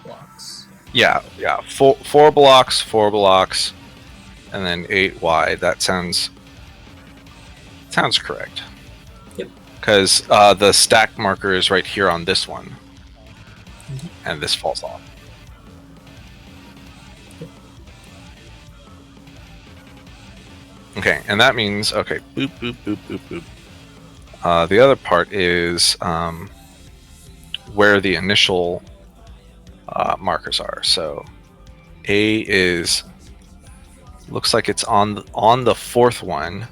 blocks. Yeah. Four blocks, and then 8 wide. That sounds correct. Yep. Because the stack marker is right here on this one, and this falls off. Okay, and that means boop boop boop boop boop. The other part is where the initial markers are. So A is looks like it's on the fourth one.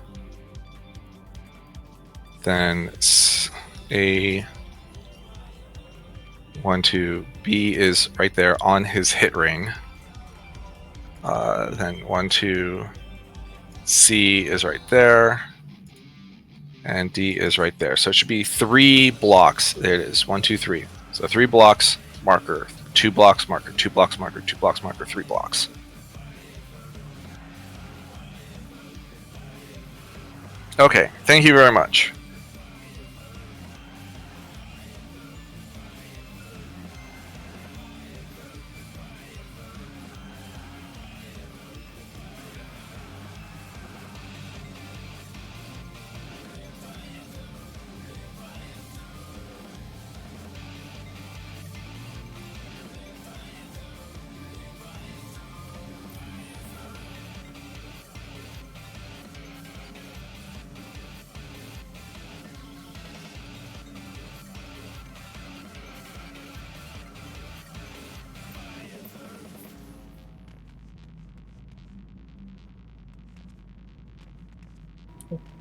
Then A 1, 2, B is right there on his hit ring. Then 1, 2, C is right there, and D is right there. So it should be 3 blocks. There it is. 1, 2, 3. So 3 blocks marker, 2 blocks marker, 2 blocks marker, 2 blocks marker, 3 blocks. Okay, thank you very much.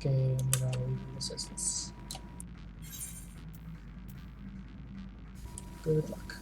Okay, I'm gonna leave this as this. Good luck.